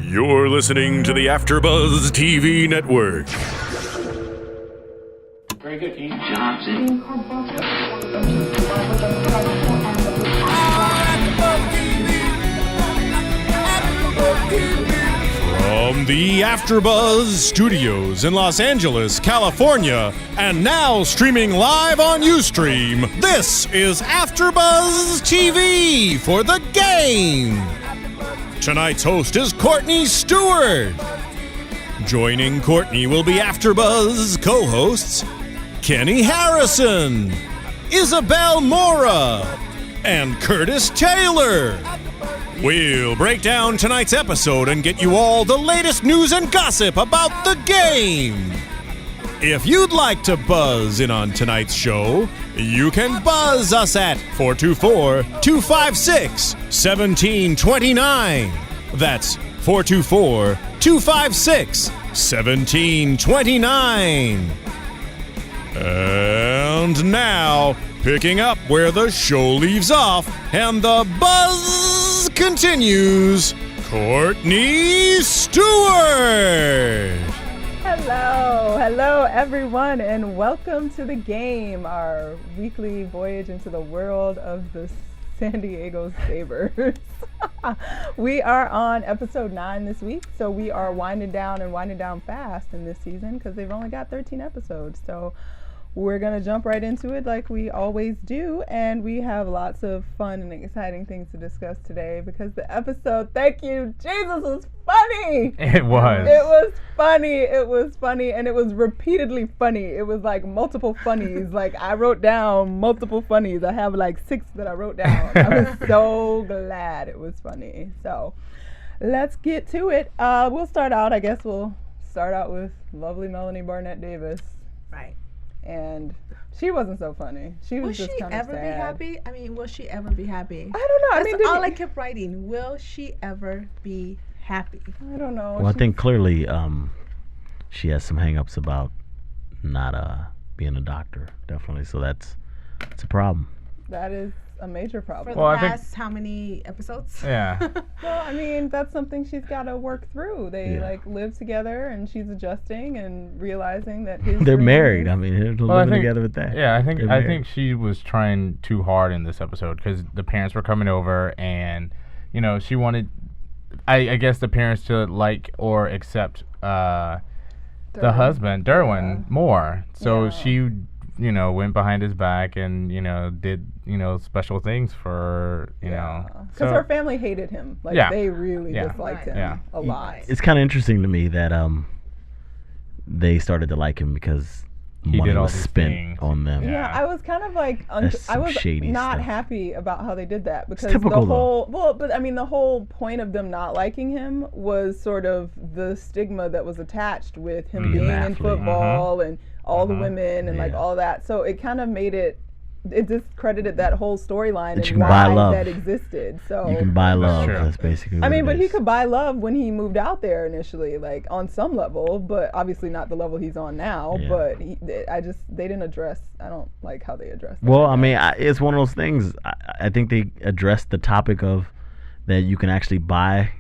You're listening to the AFTERBUZZ TV network. Very good, King. Johnson. From the AFTERBUZZ Studios in Los Angeles, California, and now streaming live on Ustream, this is AFTERBUZZ TV for the game. Tonight's host is Courtney Stewart. Joining Courtney will be AFTERBUZZ co-hosts Kenny Harrison, Isabel Mora, and Curtis Taylor. We'll break down tonight's episode and get you all the latest news and gossip about the game. If you'd like to buzz in on tonight's show, you can buzz us at 424-256-1729. That's 424-256-1729. And now, picking up where the show leaves off and the buzz continues, Courtney Stewart. Hello everyone, and welcome to the game, our weekly voyage into the world of the San Diego Sabres. We are on episode 9 this week, so we are winding down fast in this season because they've only got 13 episodes. So we're going to jump right into it like we always do, and we have lots of fun and exciting things to discuss today because the episode, thank you, Jesus, was funny. It was. It was funny, and it was repeatedly funny. It was like multiple funnies. Like, I wrote down multiple funnies. I have like 6 that I wrote down. I was so glad it was funny. So let's get to it. We'll start out with lovely Melanie Barnett Davis. Right. And she wasn't so funny. She was just kind of sad. Will she ever be happy? I mean, will she ever be happy? I don't know. That's all I kept writing. Will she ever be happy? I don't know. Well, I think clearly she has some hang-ups about not being a doctor, definitely. So it's a problem. That is a major problem. For the past how many episodes? Yeah. Well, I mean, that's something she's got to work through. They live together, and she's adjusting and realizing that they're married. I mean, they're living together with that. Yeah, I think she was trying too hard in this episode because the parents were coming over, and she wanted, I guess, the parents to like or accept the husband, Derwin, more. So she went behind his back and, did, special things for, Because her family hated him. Like, they really disliked him a lot. It's kind of interesting to me that they started to like him because money was spent on them. Yeah, I was kind of like, I was not happy about how they did that because the whole point of them not liking him was sort of the stigma that was attached with him being in football and all the women and like all that. So it kind of made it discredited that whole storyline and why that existed. So you can buy love. That's basically what but he could buy love when he moved out there initially, like on some level, but obviously not the level he's on now. Yeah. But they didn't address. I don't like how they addressed. Well, I mean, it's one of those things. I think they addressed the topic of that you can actually buy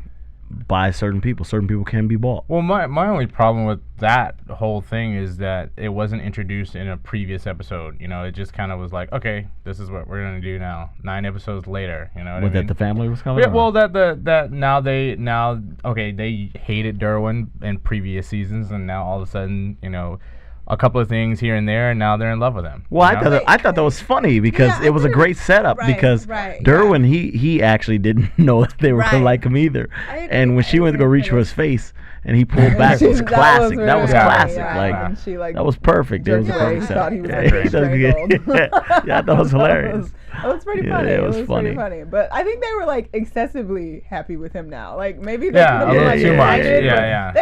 certain people. Certain people can be bought. Well, my only problem with that whole thing is that it wasn't introduced in a previous episode. It just kind of was like, okay, this is what we're gonna do now. 9 episodes later, that the family was coming. Yeah, well, they hated Derwin in previous seasons, and now all of a sudden, a couple of things here and there, and now they're in love with him. Well, I thought that was funny because it was a great setup because Derwin, he actually didn't know if they were going to like him either. And when she went to go reach for his face and he pulled back, it was classic. That was classic. That was perfect. It was a perfect setup. Yeah, I thought it was hilarious. It was pretty funny. It was pretty funny. But I think they were like excessively happy with him now. Like maybe they could have been like too much. They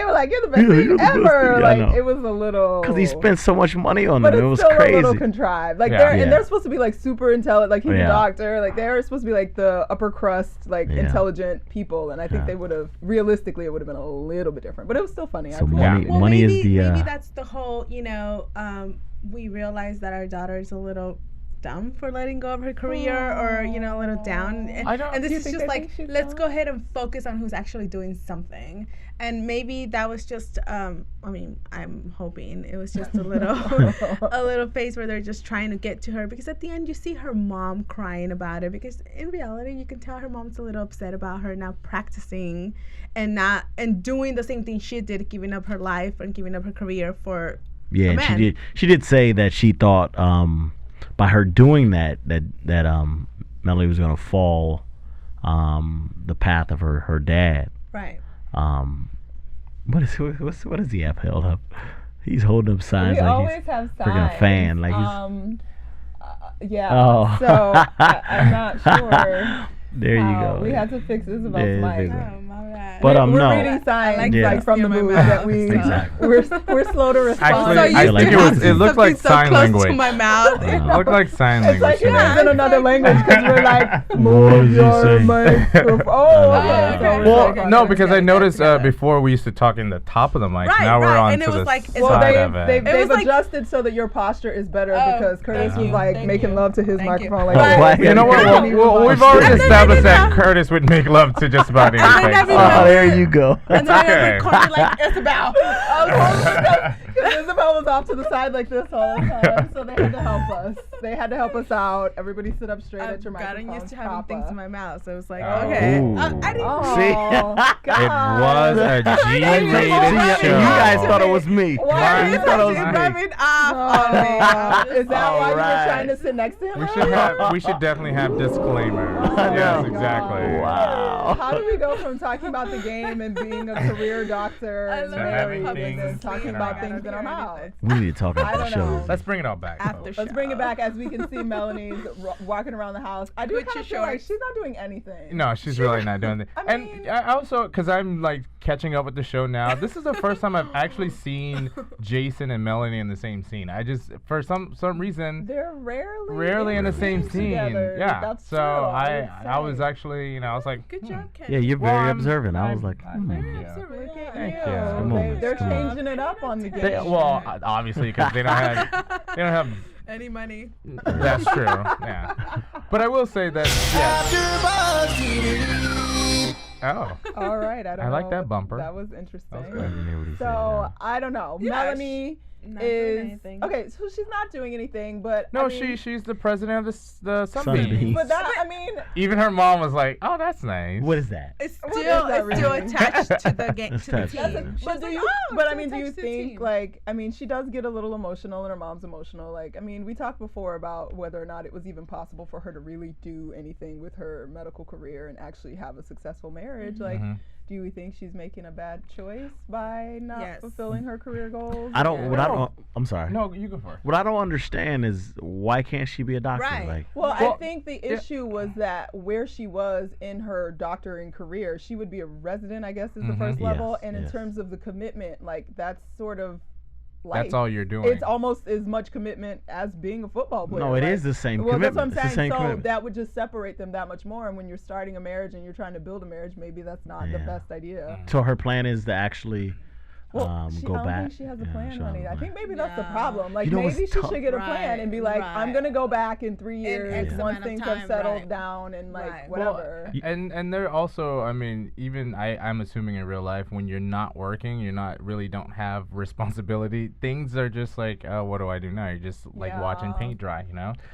were like, "You're the best thing ever." Like it was a little because he spent so much money on them. It was still crazy. A little contrived. Like they're supposed to be like super intelligent. Like he's a doctor. Like they're supposed to be like the upper crust, like intelligent people. And I think they would have realistically it would have been a little bit different. But it was still funny. So money is the. Maybe that's the whole. We realize that our daughter is a little dumb for letting go of her career or, you know, a little down. And this is just like, let's go ahead and focus on who's actually doing something. And maybe that was just, I mean, I'm hoping it was just a little phase where they're just trying to get to her, because at the end you see her mom crying about it, because in reality you can tell her mom's a little upset about her not practicing and doing the same thing she did, giving up her life and giving up her career for a man. She did say that she thought by her doing that Melanie was going to fall the path of her dad. Right. What does he have held up? He's holding up signs. We like always he's have signs. freaking a fan. Like he's. Yeah. Oh. So I'm not sure. There you go. We had to fix Isabel's mic. Oh, my bad. But we're no. reading signs Yeah. like from the movie that we Exactly. we're slow to respond. Actually, I think it looked like sign language. To my mouth. It looked like sign It's language. like it's in another language because we're like, move your microphone. Okay. No, because I noticed before we used to talk in the top of the mic. Now we're on to the side of it. They've adjusted so that your posture is better because Curtis was like making love to his microphone. Like, you know what? Well, we've already established that Curtis would make love to just about anything. there you go. And then I recorded like Isabel. Because Isabel was off to the side like this all the time, so they had to help us. They had to help us out. Everybody sit up straight at your microphone. I've gotten used to having things in my mouth, so it was like, Oh. okay. Ooh. I didn't See? It was a G-rated You show. guys thought it was me. Why? You thought it was me. rubbing off on me. Is that why you were Alright. trying to sit next to him? We should definitely have disclaimers. Yes, exactly. Wow. How do we go from talking about the game and being a career doctor and having married things and then talking in about our things in our mouths? We need to talk I about the don't show. know. Let's bring it all back. After folks. Let's bring it back as we can see Melanie's walking around the house. I do Put kind your of feel like shorts. she's not doing anything. No, she's really not doing it. I mean- And I also, because I'm like catching up with the show now, this is the first time I've actually seen Jason and Melanie in the same scene. I just, for some reason, They're rarely in the same scene. together. Yeah. That's so true, I was say. actually, I was like, Good job, Ken. Yeah, you're Well, very I'm- observant. I was like, Thank you. Thank you. Come on, They're come on. changing it up on the game. Well, obviously, because they don't have. Any money. That's true. Yeah. But I will say that. Oh. All right, I don't I know. like that bumper. That was interesting. I didn't hear what he said. So I don't know. Yeah, Melanie Not doing is anything. okay. So she's not doing anything, but No, I mean, she's the president of the Sunbeam. Sunbeam. But that I mean, Even her mom was like, "Oh, that's nice." What is that? It's What still is that it's still really? attached to the game It's to the attached to team. the- She but was do like, you? "Oh, But it's I mean, do you attached to the think team." like I mean, she does get a little emotional, and her mom's emotional. Like I mean, we talked before about whether or not it was even possible for her to really do anything with her medical career and actually have a successful marriage. Like, do you think she's making a bad choice by not Yes. fulfilling her career goals? I don't. And- What I don't. I'm sorry. No, you go first. What I don't understand is why can't she be a doctor? Right. Like, Well, I Well, think the issue was that where she was in her doctoring career, she would be a resident, I guess, is the first level. Yes, And in yes. terms of the commitment, like that's sort of life. That's all you're doing. It's almost as much commitment as being a football player. no, it like, is the same Well, that's what I'm commitment. It's the saying. same So commitment. that would just separate them that much more. And when you're starting a marriage and you're trying to build a marriage, maybe that's not the Yeah. best idea. So her plan is to actually She, go I don't back. think she has a Yeah, plan, she don't honey. have a I think plan. maybe that's the Yeah. problem. Like You know what's maybe she tough? should get a plan and be like, I'm gonna go back in 3 years X once amount of things have time, settled right. down and like Right. whatever. And they're also, I mean, even I'm assuming in real life when you're not working, you're not really don't have responsibility. Things are just like, oh, what do I do now? You're just like watching Yeah. paint dry,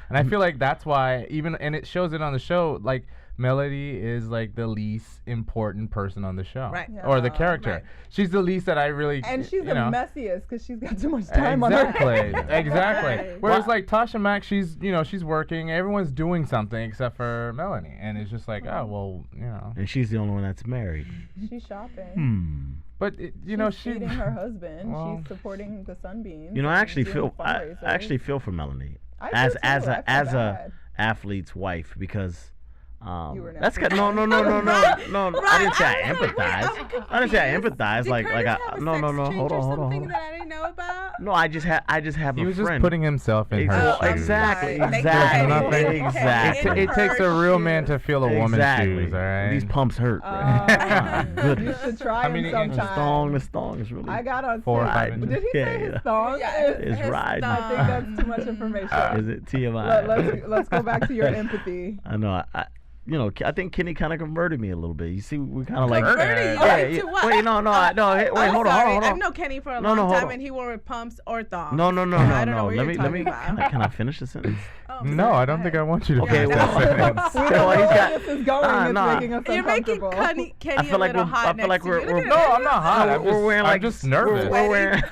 And I feel like that's why and it shows it on the show, like Melody is like the least important person on the show, Right. or the Yeah. character. Right. She's the least that I really, And she's you the know. messiest because she's got too much time on her Exactly, hands. exactly. Right. Whereas like Tasha Mack, she's she's working. Everyone's doing something except for Melanie, and it's just like, oh well, And she's the only one that's married. She's shopping. But She's she feeding her husband. Well- she's supporting the Sunbeams. You know, I and actually doing feel I fundraisers. actually feel for Melanie I as do as too. I a feel as a bad. athlete's wife because That's good. No. I didn't say I empathize. I didn't say I empathize. No. Hold on. Something that I didn't know about. No, I just have a friend. He was just putting himself in her shoes. Exactly. It takes a real man to feel a woman's shoes. All right. These pumps hurt. You should try them sometime. The thong is really. I got on 4 or 5 inches. Did he say his thong? It's riding. I think that's too much information. Is it TMI? Let's go back to your empathy. I know. I think Kenny kind of converted me a little bit. You see, we kind of like. Converted you? To what? Wait, no. Wait, hold on. I've known Kenny for a long time, and he wore pumps or thongs. No. I don't know what you're talking about. Can I finish the sentence? No, I don't think I want you to. Okay, well, this is going. It's making us You're making Kenny a little hot. I feel like we're no, I'm not hot. We're wearing like. I'm just nervous. We're wearing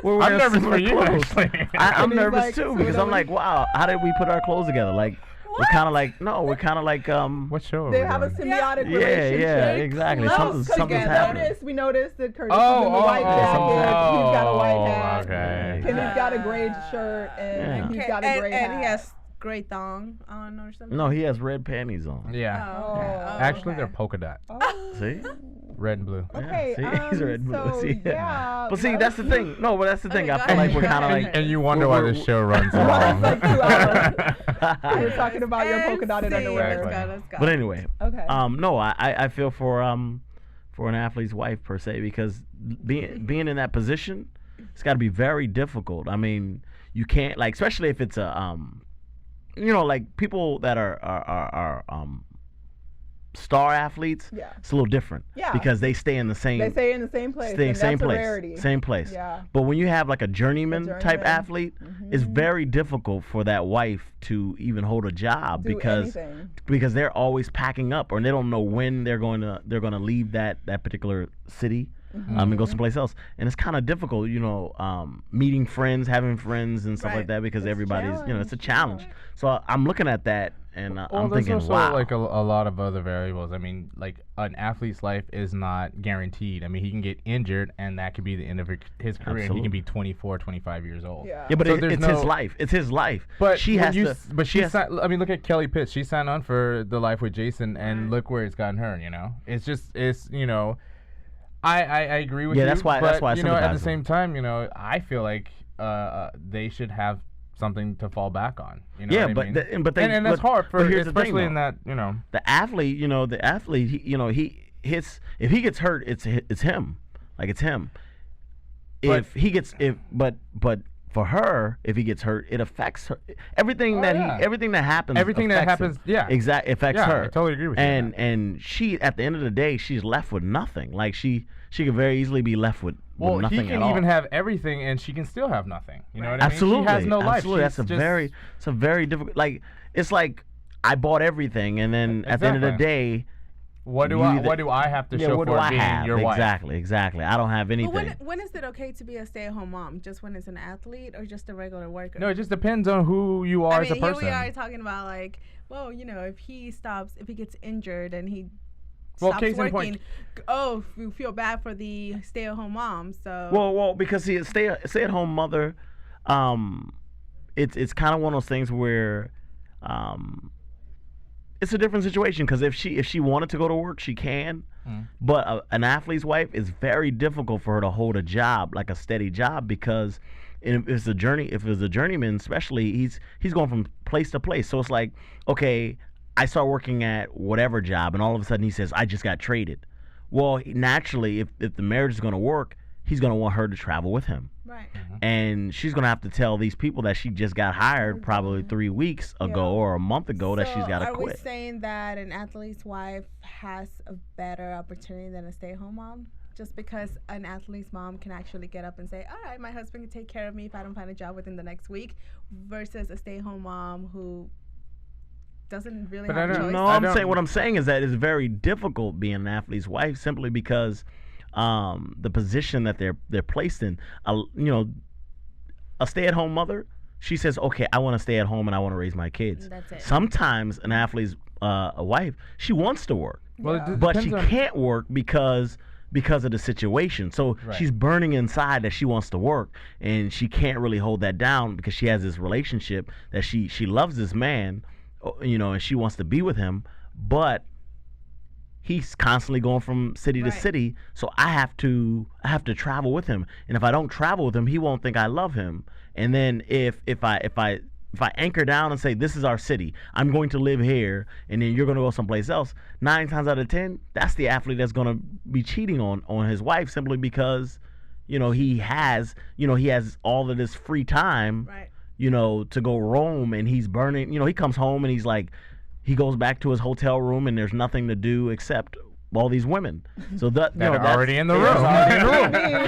I'm nervous for you. Actually, I'm nervous too because I'm like, wow, how did we put our clothes together? Like. We're kind of like what show? They have a symbiotic relationship. Yeah, exactly. Something's happening. We noticed that Curtis is in the white jacket. He's got a white hat. Okay. Kenny's got a gray shirt and he's got a gray hat. And he has gray thong on or something. No, he has red panties on. Yeah. Actually, they're polka dot. See? Red and blue. Okay. Yeah, he's red and blue. So, see? yeah. But see, that's the thing. No, but that's the thing. I feel like we're kind of like. And you wonder why this show runs so It's long. like 2 hours. We're talking about your polka dotted underwear. Let's go. But anyway. Okay. No, I feel for an athlete's wife per se because being in that position, it's got to be very difficult. I mean, you can't like, especially if it's a like people that are star athletes, it's a little different. Yeah. Because they stay in the same. They stay in the same place. Same place. Yeah. But when you have like a journeyman type athlete, it's very difficult for that wife to even hold a job because they're always packing up or they don't know when they're going to leave that particular city. And go someplace else, and it's kind of difficult, meeting friends, having friends, and stuff like that because everybody's, it's a challenge. So I'm looking at that, and I'm thinking, there's also wow. like a lot of other variables. I mean, like an athlete's life is not guaranteed. I mean, he can get injured, and that could be the end of his career. And he can be 24, 25 years old. Yeah, but so it's his life. It's his life. But she has to. But I mean, look at Kelly Pitts. She signed on for the life with Jason, and look where it's gotten her. I agree with you. Yeah, that's why. But, that's why. At the same time, I feel like they should have something to fall back on. And that's hard for especially in that the athlete. If he gets hurt, it's him. Like it's him. But for her, if he gets hurt, it affects her. Everything that happens. Exactly, affects her. I totally agree with you. And she, at the end of the day, she's left with nothing. Like she could very easily be left with nothing at all. He can even have everything, and she can still have nothing. You know what I mean? Absolutely. She has no life. Absolutely. It's a very difficult. Like it's like I bought everything, and then at the end of the day. What do I have to show for being your wife? Exactly. I don't have anything. But when is it okay to be a stay-at-home mom? Just when it's an athlete or just a regular worker? No, it just depends on who you are as a person. Here we are talking about like, well, if he gets injured and he stops working, we feel bad for the stay-at-home mom. So well, because see, a stay-at-home mother, it's kind of one of those things where, it's a different situation because if she wanted to go to work, she can. But an athlete's wife is very difficult for her to hold a job, like a steady job, because if it's a journeyman, especially, he's going from place to place. So it's like, okay, I start working at whatever job, and all of a sudden he says, I just got traded. Well, naturally, if the marriage is going to work, he's going to want her to travel with him. Right. And she's going to have to tell these people that she just got hired probably 3 weeks ago or a month ago that she's got to quit. Are we saying that an athlete's wife has a better opportunity than a stay-at-home mom? Just because an athlete's mom can actually get up and say, all right, my husband can take care of me if I don't find a job within the next week, versus a stay-at-home mom who doesn't really have a choice. No, what I'm saying is that it's very difficult being an athlete's wife simply because the position that they're placed in. A stay-at-home mother, she says, okay, I want to stay at home and I want to raise my kids. That's it. Sometimes an athlete's a wife, she wants to work, but she can't work because of the situation. So she's burning inside that she wants to work, and she can't really hold that down because she has this relationship that she loves this man, and she wants to be with him. but he's constantly going from city to city, so I have to travel with him, and if I don't travel with him, he won't think I love him. And then if I anchor down and say, this is our city, I'm going to live here, and then you're going to go someplace else, 9 times out of 10, that's the athlete that's going to be cheating on his wife, simply because, he has all of this free time, to go roam, and he's burning, he comes home and he's like, he goes back to his hotel room and there's nothing to do except all these women. So that are already in the room.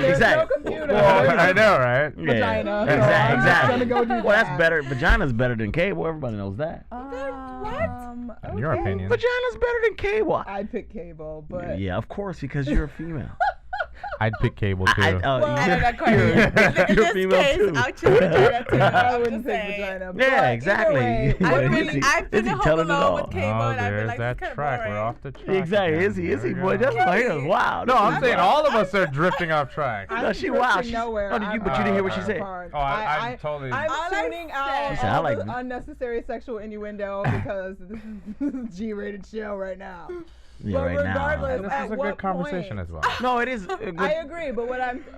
Exactly. No computer. Well, I know, right? Vagina. Yeah. Exactly. Well, that's better. Vagina's better than cable. Everybody knows that. What? In your opinion. Vagina's better than cable. I'd pick cable, but yeah, of course, because you're a female. I'd pick cable too. I don't know, Courtney. You're a female too. I'll choose vagina too. I wouldn't pick vagina. Yeah, exactly. I've been home alone with cable, Oh, and I've been there's like, that this is track. boring. We're off the track. Exactly. again. Is he? There Boy, we go. that's wow. No, I'm saying all of us are drifting off track. No, she wow. Nowhere. But you didn't hear what she said. I'm totally. I'm tuning out She said, I all like the unnecessary sexual innuendo because this is a G-rated show right now. Yeah, But right regardless, now. This is a good conversation as well. No, it is. I agree, but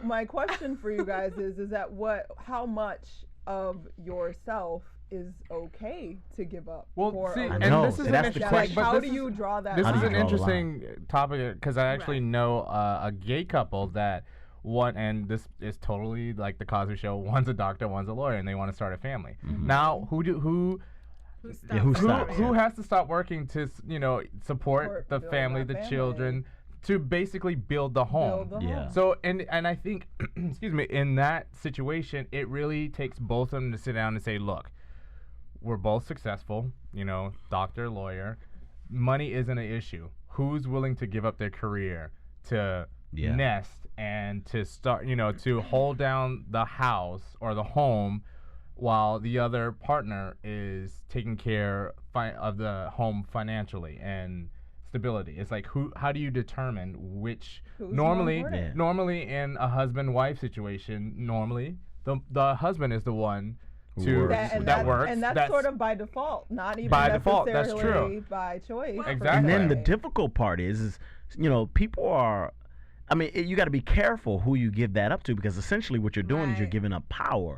my question for you guys is that how much of yourself is okay to give up? Well, for see, a and know, this is that's an the interesting. question. how but do you draw that This line? is do an you draw the interesting topic because I actually know a gay couple that and this is totally like the Cosby Show. One's a doctor, one's a lawyer, and they want to start a family. Mm-hmm. Now, who stops? who has to stop working to support the build family, that the family. children, to basically build the home? Yeah. So and I think excuse me, in that situation, it really takes both of them to sit down and say, look, we're both successful, doctor, lawyer. Money isn't an issue. Who's willing to give up their career to nest and to start, to hold down the house or the home while the other partner is taking care of the home financially and stability? It's like, how do you determine which? Normally in a husband-wife situation, normally the husband is the one that works, and that's sort of by default, not even by necessarily default. That's true. By choice. Exactly. And then the difficult part is people are. I mean, you got to be careful who you give that up to, because essentially what you're doing is you're giving up power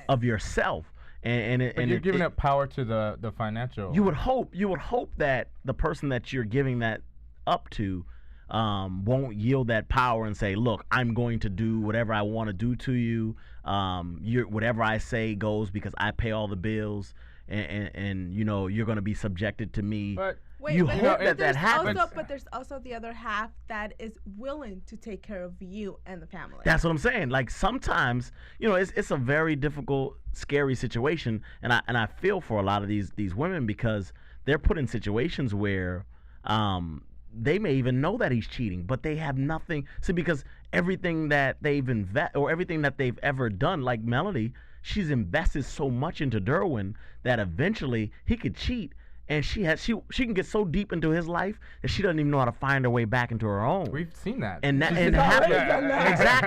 of yourself, and you're giving up power to the financial. You would hope that the person that you're giving that up to won't yield that power and say, look, I'm going to do whatever I want to do to you. Whatever I say goes, because I pay all the bills, and you're going to be subjected to me. But you hope that happens. But there's also the other half that is willing to take care of you and the family. That's what I'm saying. Like, sometimes, it's a very difficult, scary situation, and I feel for a lot of these women, because they're put in situations where they may even know that he's cheating, but they have nothing. See, because everything that they've everything that they've ever done, like Melanie, she's invested so much into Derwin that eventually he could cheat. And she can get so deep into his life that she doesn't even know how to find her way back into her own. We've seen that. And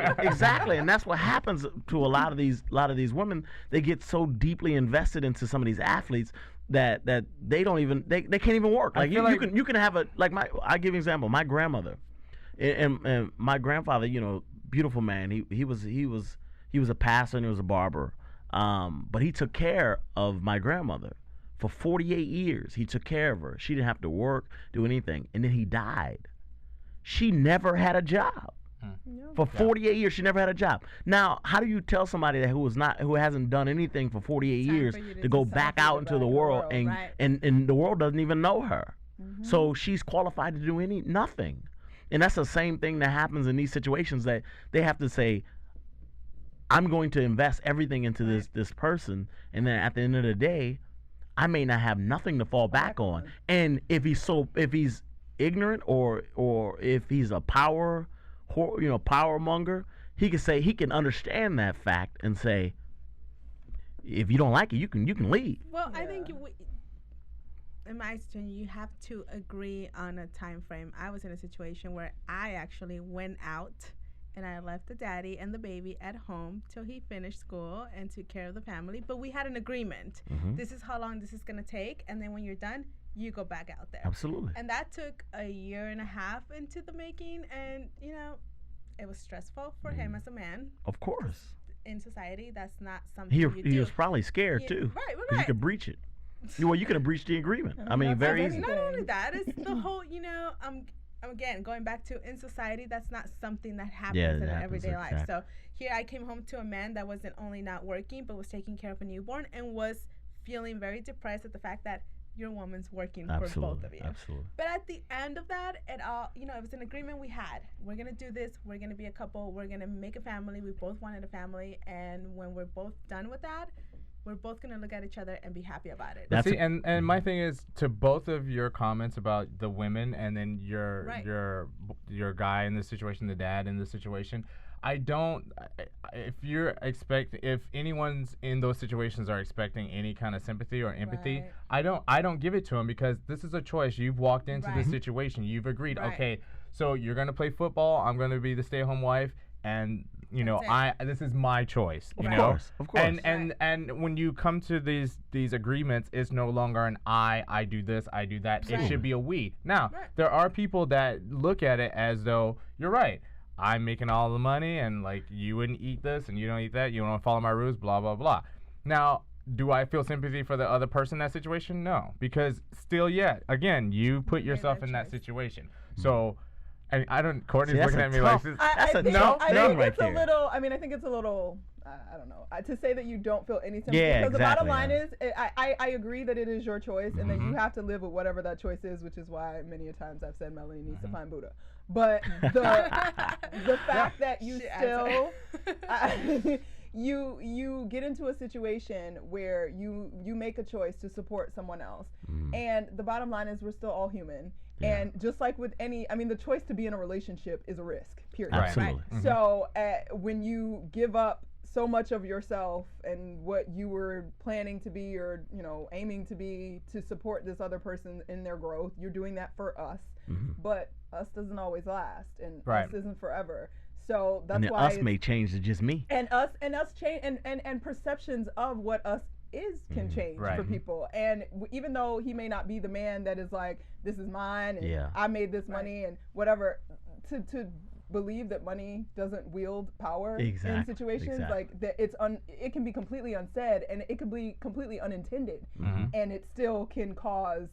exactly. And that's what happens to a lot of these women. They get so deeply invested into some of these athletes that they don't even they can't even work. Like you can have I give you an example. My grandmother and my grandfather, beautiful man. He was a pastor and he was a barber. But he took care of my grandmother. For 48 years, he took care of her. She didn't have to work, do anything. And then he died. She never had a job. For 48 years, she never had a job. Now, how do you tell somebody that who hasn't done anything for 48 years to go back out into the world and the world doesn't even know her? Mm-hmm. So she's qualified to do nothing. And that's the same thing that happens in these situations, that they have to say, I'm going to invest everything into this person, and then at the end of the day, I may not have nothing to fall back on. And if he's ignorant or if he's a power monger, he can understand that fact and say, if you don't like it, you can leave. Well, I think in my situation, you have to agree on a time frame. I was in a situation where I actually went out and I left the daddy and the baby at home till he finished school and took care of the family. But we had an agreement. Mm-hmm. This is how long this is going to take. And then when you're done, you go back out there. Absolutely. And that took a year and a half into the making, and it was stressful for him as a man. Of course. In society, that's not something he was probably scared too. Right. You could breach it. Well, you could have breached the agreement. I mean, very easy. Not only that, it's the whole, again, going back to in society, that's not something that happens in everyday life. So here I came home to a man that wasn't only not working, but was taking care of a newborn and was feeling very depressed at the fact that your woman's working for both of you. Absolutely. But at the end of that, it all, it was an agreement we had. We're going to do this. We're going to be a couple. We're going to make a family. We both wanted a family. And when we're both done with that, we're both going to look at each other and be happy about it. And my thing is, to both of your comments about the women and then your guy in this situation, the dad in this situation, if anyone's in those situations are expecting any kind of sympathy or empathy, I don't give it to them, because this is a choice. You've walked into this situation. You've agreed, okay, so you're going to play football. I'm going to be the stay-at-home wife. And this is my choice. Of course. And when you come to these agreements, it's no longer an I do this, I do that. It should be a we. Now, there are people that look at it as though you're right. I'm making all the money, and like, you wouldn't eat this and you don't eat that. You don't follow my rules. Blah blah blah. Now, do I feel sympathy for the other person in that situation? No, because still, again, you put yourself in that situation. So. And I don't. Courtney's looking at me like this. I think it's a little. I don't know. To say that you don't feel any sympathy, because the bottom line is, I agree that it is your choice, and that you have to live with whatever that choice is, which is why many a times I've said Melanie needs to find Buddha. But the fact that you still. You get into a situation where you make a choice to support someone else, and the bottom line is we're still all human, and just like with the choice to be in a relationship is a risk, period. Absolutely. Right? So when you give up so much of yourself and what you were planning to be or aiming to be to support this other person in their growth, you're doing that for us, but us doesn't always last, and us isn't forever. So that's why us may change to just me. And us change, and perceptions of what us is can change for people. And even though he may not be the man that is like, this is mine, and I made this money and whatever, to believe that money doesn't wield power in situations like that, it can be completely unsaid, and it can be completely unintended, and it still can cause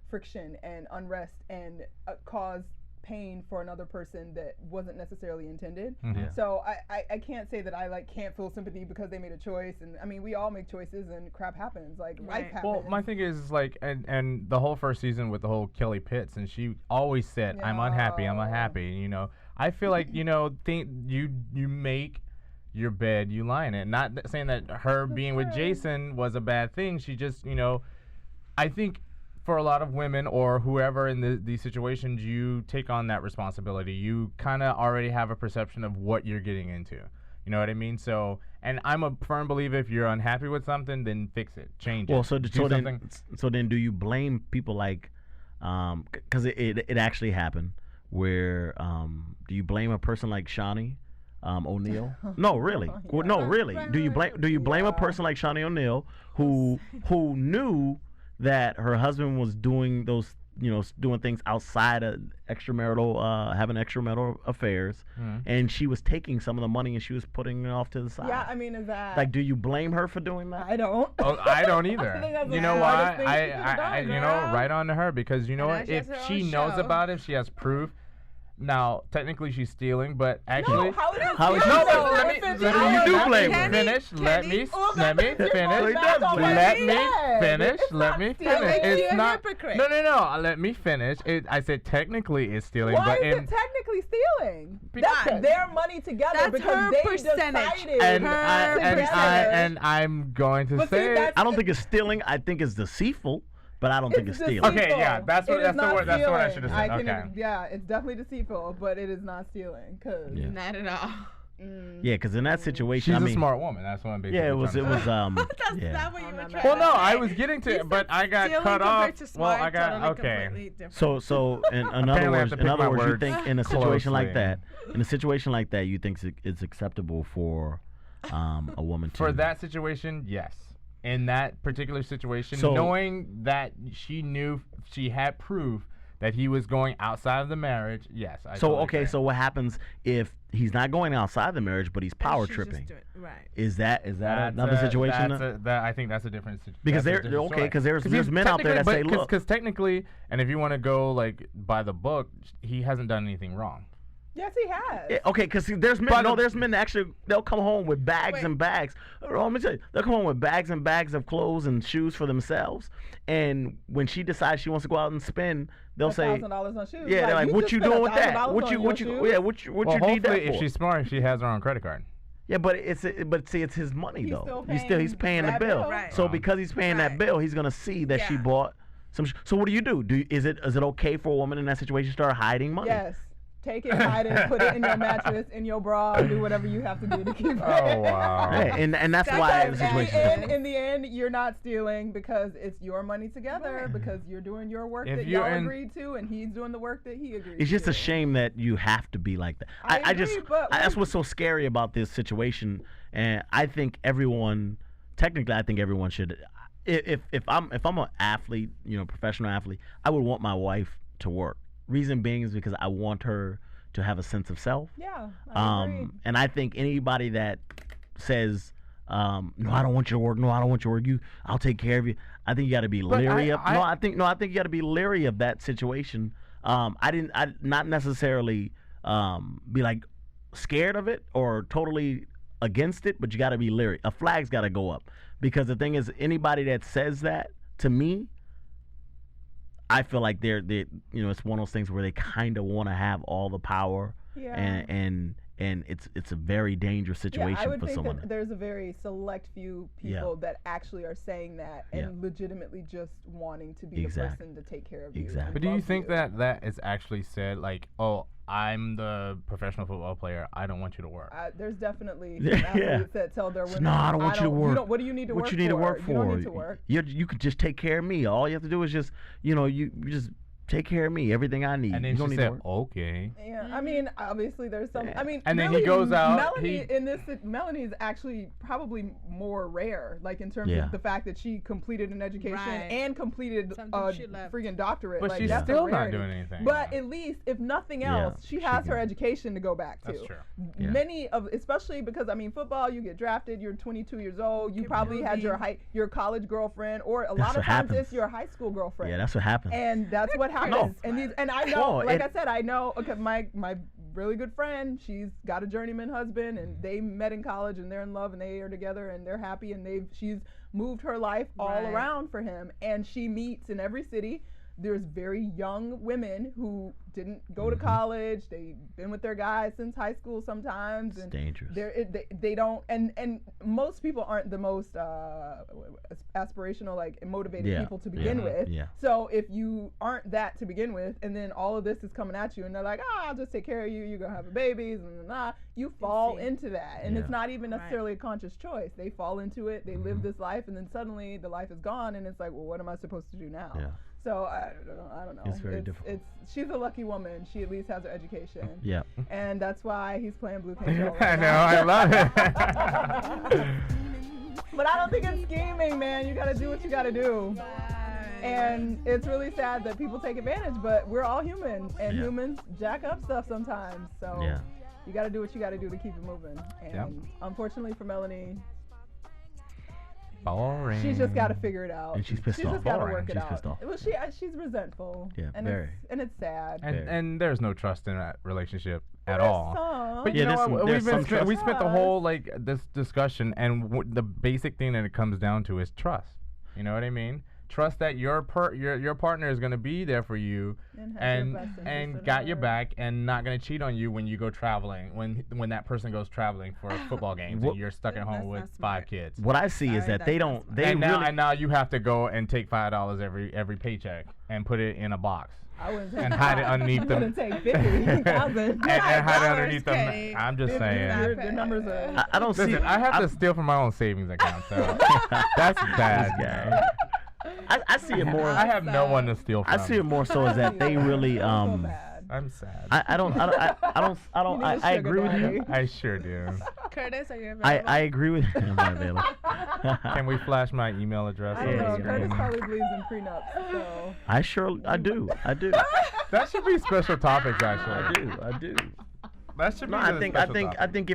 friction and unrest and cause pain for another person that wasn't necessarily intended. So I can't say that I can't feel sympathy because they made a choice, and we all make choices and crap happens, life happens. Well, my thing is and the whole first season with the whole Kelly Pitts, and she always said, I'm unhappy, I feel like you make your bed, you lie in it. Not saying that her being with Jason was a bad thing. She just I think for a lot of women or whoever in these situations, you take on that responsibility. You kind of already have a perception of what you're getting into. You know what I mean? So, and I'm a firm believer, if you're unhappy with something, then fix it, change it. So then do you blame people because it actually happened, where do you blame a person like Shawnee O'Neal? No, really. No, really. Do you blame a person like Shawnee O'Neal who knew that her husband was doing those, doing things outside of extramarital, having extramarital affairs, and she was taking some of the money and she was putting it off to the side? Yeah, is that do you blame her for doing that? I don't. Oh, I don't either. You know why? Right on to her, because what? If she knows about it, she has proof. Now, technically, she's stealing, but actually, how is you do blame her. Finish. Let me finish. Let me finish. It's not. No. Let me finish. I said technically it's stealing. Why is it technically stealing? That's their money together because they decided. And I'm going to say, I don't think it's stealing. I think it's deceitful. But I don't think it's stealing. Okay, yeah, that's the word I should have said. Yeah, it's definitely deceitful, but it is not stealing. Not at all. Yeah, because in that situation, she's a smart woman. That's what I'm basically. Yeah, it was. That's not what you were trying. Well, no, I was getting to it, but I got cut off. Well, I got okay. So in other words, you think in a situation like that, you think it's acceptable for a woman to for that situation? Yes. in that particular situation, knowing that she knew she had proof that he was going outside of the marriage. Yes. So what happens if he's not going outside the marriage, but he's power tripping? Right. Is that another situation? I think that's a different situation. Because there's men out there that say, look, because technically, and if you want to go like by the book, he hasn't done anything wrong. Yes, he has. Yeah, okay, because there's men. There's men that actually they'll come home with bags and bags. Let me tell you, they'll come home with bags and bags of clothes and shoes for themselves. And when she decides she wants to go out and spend, they'll say $1,000 on shoes. Yeah, they're like, what you doing with that? What you need that for? If she's smart, she has her own credit card. Yeah, but it's his money though. He's paying the bill. Right. So because he's paying that bill, he's gonna see that she bought some. So what do you do? Is it okay for a woman in that situation to start hiding money? Yes. Take it, hide it, put it in your mattress, in your bra, do whatever you have to do to keep it. Oh, wow. Hey, and that's why the situation is different. In the end, you're not stealing because it's your money together, because you're doing your work that y'all agreed to, and he's doing the work that he agreed to. It's just a shame that you have to be like that. I agree, that's what's so scary about this situation, and I think everyone should. If I'm an athlete, professional athlete, I would want my wife to work. Reason being is because I want her to have a sense of self. Yeah. I agree. And I think anybody that says, "No, I don't want you to work. No, I don't want you to work. I'll take care of you." I think you got to be leery of. I think you got to be leery of that situation. I not necessarily be like scared of it or totally against it, but you got to be leery. A flag's got to go up, because the thing is, anybody that says that to me, I feel like they're it's one of those things where they kind of want to have all the power, and it's a very dangerous situation I would for think someone. That there's a very select few people that actually are saying that and legitimately just wanting to be the person to take care of you. Exactly. But do you think that is actually said like, oh, I'm the professional football player, I don't want you to work? There's definitely athletes that tell their women, no, I don't want you to work. What do you need to work for? What you need to work for? You don't need to work. You could just take care of me. All you have to do is just, you just take care of me, everything I need. And then she said, okay. Yeah, I mean, obviously there's some. I mean, and then he goes out. Melanie is actually probably more rare, like in terms of the fact that she completed an education and completed a freaking doctorate. But like, she's that's still not doing anything. But at least, if nothing else, she has her education to go back to. That's true. Many of, especially because football, you get drafted, you're 22 years old, you probably had your college girlfriend, or a lot of times it's your high school girlfriend. Yeah, that's what happens. And that's what happens. And I know, I said, I know. Okay, my really good friend, she's got a journeyman husband, and they met in college, and they're in love, and they are together, and they're happy, and she's moved her life all around for him, and she meets in every city. There's very young women who didn't go to college. They've been with their guys since high school sometimes. It's dangerous. They don't, and most people aren't the most aspirational, like motivated people to begin with. Yeah. So if you aren't that to begin with, and then all of this is coming at you, and they're like, I'll just take care of you. You're gonna have babies, and you fall into that, and it's not even necessarily a conscious choice. They fall into it. They live this life, and then suddenly the life is gone, and it's like, well, what am I supposed to do now? Yeah. So I don't know. It's very difficult. She's a lucky woman. She at least has her education. Yeah. And that's why he's playing Blue Control. I know. I love it. But I don't think it's scheming, man. You got to do what you got to do. And it's really sad that people take advantage, but we're all human, and humans jack up stuff sometimes. So you got to do what you got to do to keep it moving. And unfortunately for Melanie, boring. She's just got to figure it out. And she's pissed off. She's just got to work it out. Pissed off. Well, she's resentful. Yeah, and very. It's sad. And there's no trust in that relationship at all. But you know what? We spent the whole this discussion, and the basic thing that it comes down to is trust. You know what I mean? Trust that your partner is going to be there for you and got your back and not going to cheat on you when you go traveling, when that person goes traveling for football games and you're stuck at home with 5 kids. What I see is that they now you have to go and take $5 every paycheck and put it in a box. I wouldn't and hide it underneath them. I wouldn't take 50,000. and hide it underneath them. I'm just saying. The numbers are. I don't see. I have to steal from my own savings account, so that's bad, guy. I see it more. I have no one to steal from. I see it more so as that they really. I'm sad. I don't. I agree with you. I sure do. Curtis, are you available? I agree with you. I'm not available. Can we flash my email address? I don't know. Curtis probably believes in prenups. So I do. That should be special topics, actually. I do. That should be. I think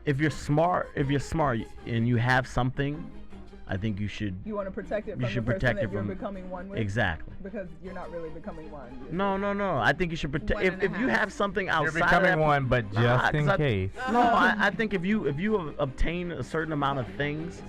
if you're smart and you have something, I think you should. You want to protect it from the person that you're becoming one with. Exactly. Because you're not really becoming one. No. I think you should protect. If you have something outside, you're becoming one, but just in case. No, I think if you obtain a certain amount of things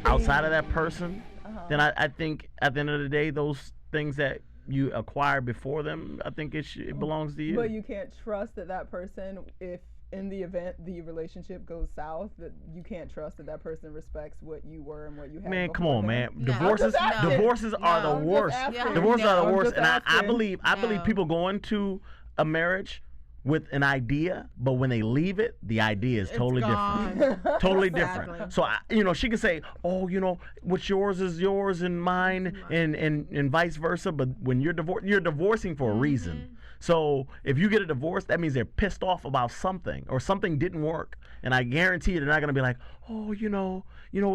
outside of that person, then I think at the end of the day, those things that you acquire before them, I think it belongs to you. But you can't trust that person if, in the event the relationship goes south, that you can't trust that person respects what you were and what you had. Man, come on, man. Divorces are the worst. Yeah. Divorces are the worst, and I believe people go into a marriage with an idea, but when they leave it, the idea is totally different. Totally different. So she can say, "Oh, what's yours is yours and mine," and vice versa. But when you're divorcing for a reason. So if you get a divorce, that means they're pissed off about something or something didn't work. And I guarantee you, they're not going to be like, "Oh,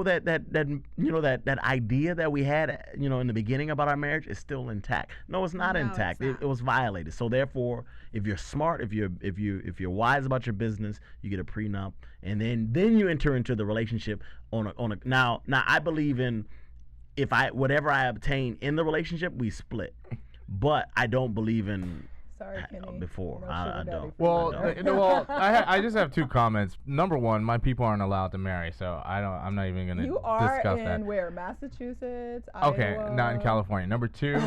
that idea that we had, in the beginning about our marriage is still intact." No, it's not intact. It was violated. So therefore, if you're smart, if you're wise about your business, you get a prenup, and then you enter into the relationship on a now I believe in whatever I obtain in the relationship, we split. But I don't believe in before. I don't. Well, I just have two comments. Number one, my people aren't allowed to marry, so I'm not even going to discuss that. You are in where? Massachusetts, okay, Iowa? not in California. Number two,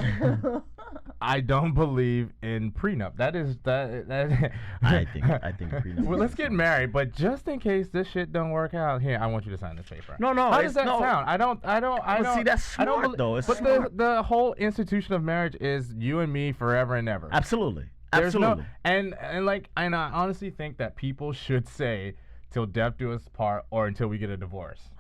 I don't believe in prenup. That I think prenup. Well, let's get married, but just in case this shit don't work out, here, I want you to sign this paper. No. How does that sound? I don't. See, that's smart though. But the whole institution of marriage is you and me forever and ever. Absolutely. Absolutely. And I honestly think that people should say "till death do us part" or "until we get a divorce."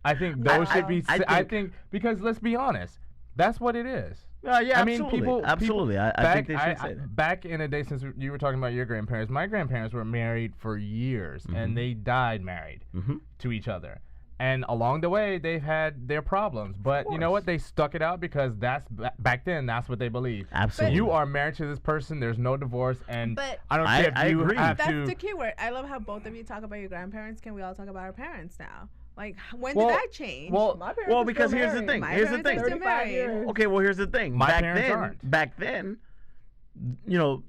I think those should be. I think because let's be honest, that's what it is. Yeah, I mean, absolutely. I think they should say that. Back in the day, since you were talking about your grandparents, my grandparents were married for years, and they died married to each other. And along the way, they've had their problems. But you know what? They stuck it out because back then, that's what they believed. Absolutely. You are married to this person. There's no divorce. And I don't care if you agree. have That's to. the key word. I love how both of you talk about your grandparents. Can we all talk about our parents now? Like, when did that change? Well, because here's the thing. Here's the thing. Okay, well, here's the thing. My parents aren't. Back then,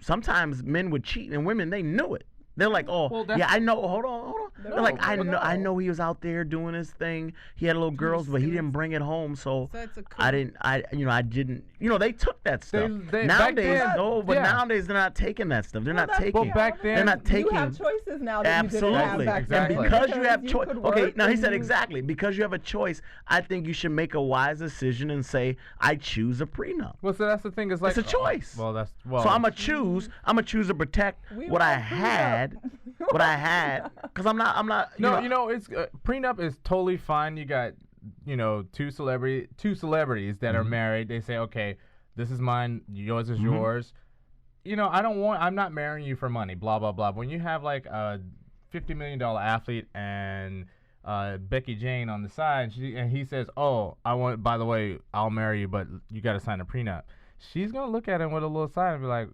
sometimes men would cheat and women, they knew it. They're like, I know. Hold on. They're like, I know he was out there doing his thing. He had little girls, but he didn't bring it home. So it's a I didn't. They took that stuff. Nowadays, nowadays they're not taking that stuff. They're not taking. Well, back then, they're not taking. You have choices now that absolutely. you didn't have back then. Exactly. Because you have choice. Okay, now he said exactly. Because you have a choice, I think you should make a wise decision and say, I choose a prenup. Well, so that's the thing. It's like it's a choice. So I'm gonna choose to protect what I had. Because I'm not. It's prenup is totally fine. You got, two celebrities that are married. They say, okay, this is mine, yours is yours. I'm not marrying you for money. Blah blah blah. But when you have like a $50 million athlete and Becky Jane on the side, and he says, by the way, I'll marry you, but you got to sign a prenup. She's going to look at him with a little side and be like,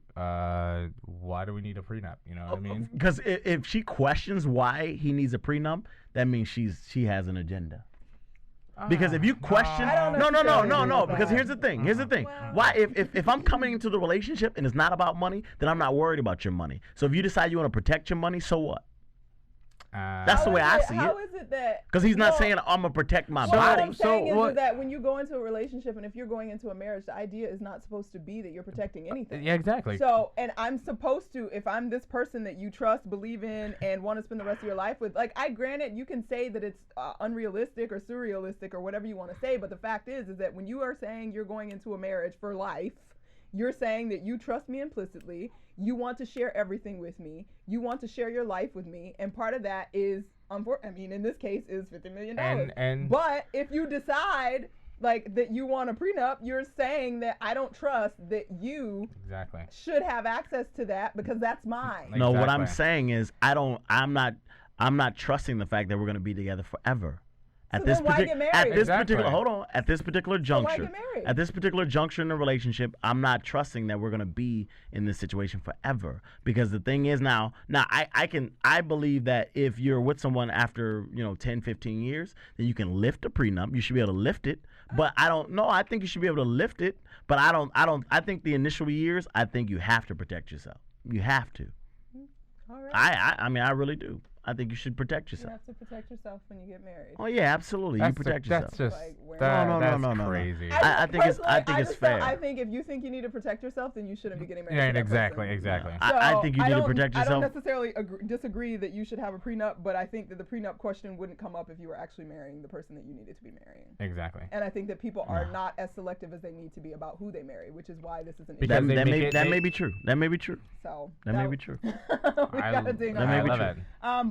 why do we need a prenup? You know what I mean? Because if she questions why he needs a prenup, that means she has an agenda. Because if you question, no. Because here's the thing. Well, why, if I'm coming into the relationship and it's not about money, then I'm not worried about your money. So if you decide you want to protect your money, so what? That's the way I see it. How is it that? Because he's not saying I'm gonna protect my body. What I'm saying is that when you go into a relationship and if you're going into a marriage, the idea is not supposed to be that you're protecting anything. Yeah, exactly. So, and I'm supposed to, if I'm this person that you trust, believe in, and want to spend the rest of your life with, granted, you can say that it's unrealistic or surrealistic or whatever you want to say, but the fact is that when you are saying you're going into a marriage for life, you're saying that you trust me implicitly, you want to share everything with me, you want to share your life with me, and part of that is, in this case, is $50 million. And but if you decide like that you want a prenup, you're saying that I don't trust that you should have access to that because that's mine. No, what I'm saying is I'm not trusting the fact that we're going to be together forever. At this particular juncture in the relationship, I'm not trusting that we're gonna be in this situation forever. Because the thing is now I believe that if you're with someone after 10, 15 years, then you can lift a prenup. You should be able to lift it. But I don't know. I think you should be able to lift it. But I think the initial years, I think you have to protect yourself. You have to. All right. I mean, I really do. I think you should protect yourself. You have to protect yourself when you get married. Oh yeah, absolutely. You protect yourself. That's just no. Crazy. I think it's fair. I think if you think you need to protect yourself, then you shouldn't be getting married. Yeah, exactly. So I think you need to protect yourself. I don't necessarily disagree that you should have a prenup, but I think that the prenup question wouldn't come up if you were actually marrying the person that you needed to be marrying. Exactly. And I think that people are not as selective as they need to be about who they marry, which is why this is an issue. That may be true. That may be true. So that may be true. That may be true.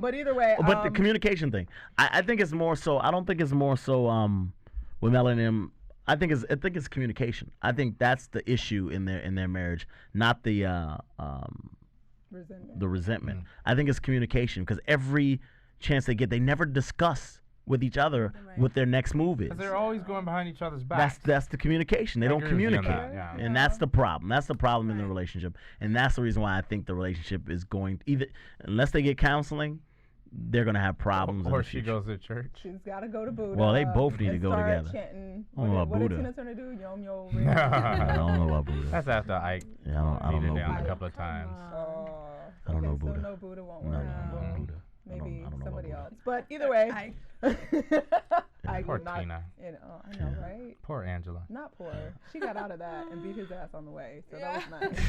But either way. But the communication thing, I think it's more so. I don't think it's more so with Melanie and him. I think it's communication. I think that's the issue in their marriage, not the resentment. The resentment. I think it's communication because every chance they get, they never discuss with each other what their next move is. Because they're always going behind each other's backs. That's the communication. They don't communicate, and that's the problem. That's the problem in the relationship, and that's the reason why I think the relationship is going unless they get counseling. They're gonna have problems. Or she goes to church. She's gotta go to Buddha. Well, they both need to go together. Chanting. What did Tina Turner do? Yom yo. I don't know about Buddha. That's after Ike. Yeah, I don't know down a couple of times. I don't know Buddha. So no Buddha won't work. No Buddha. Maybe somebody else. But either way. Poor Tina. I know, right? Poor Angela. Not poor. She got out of that and beat his ass on the way. So that was nice.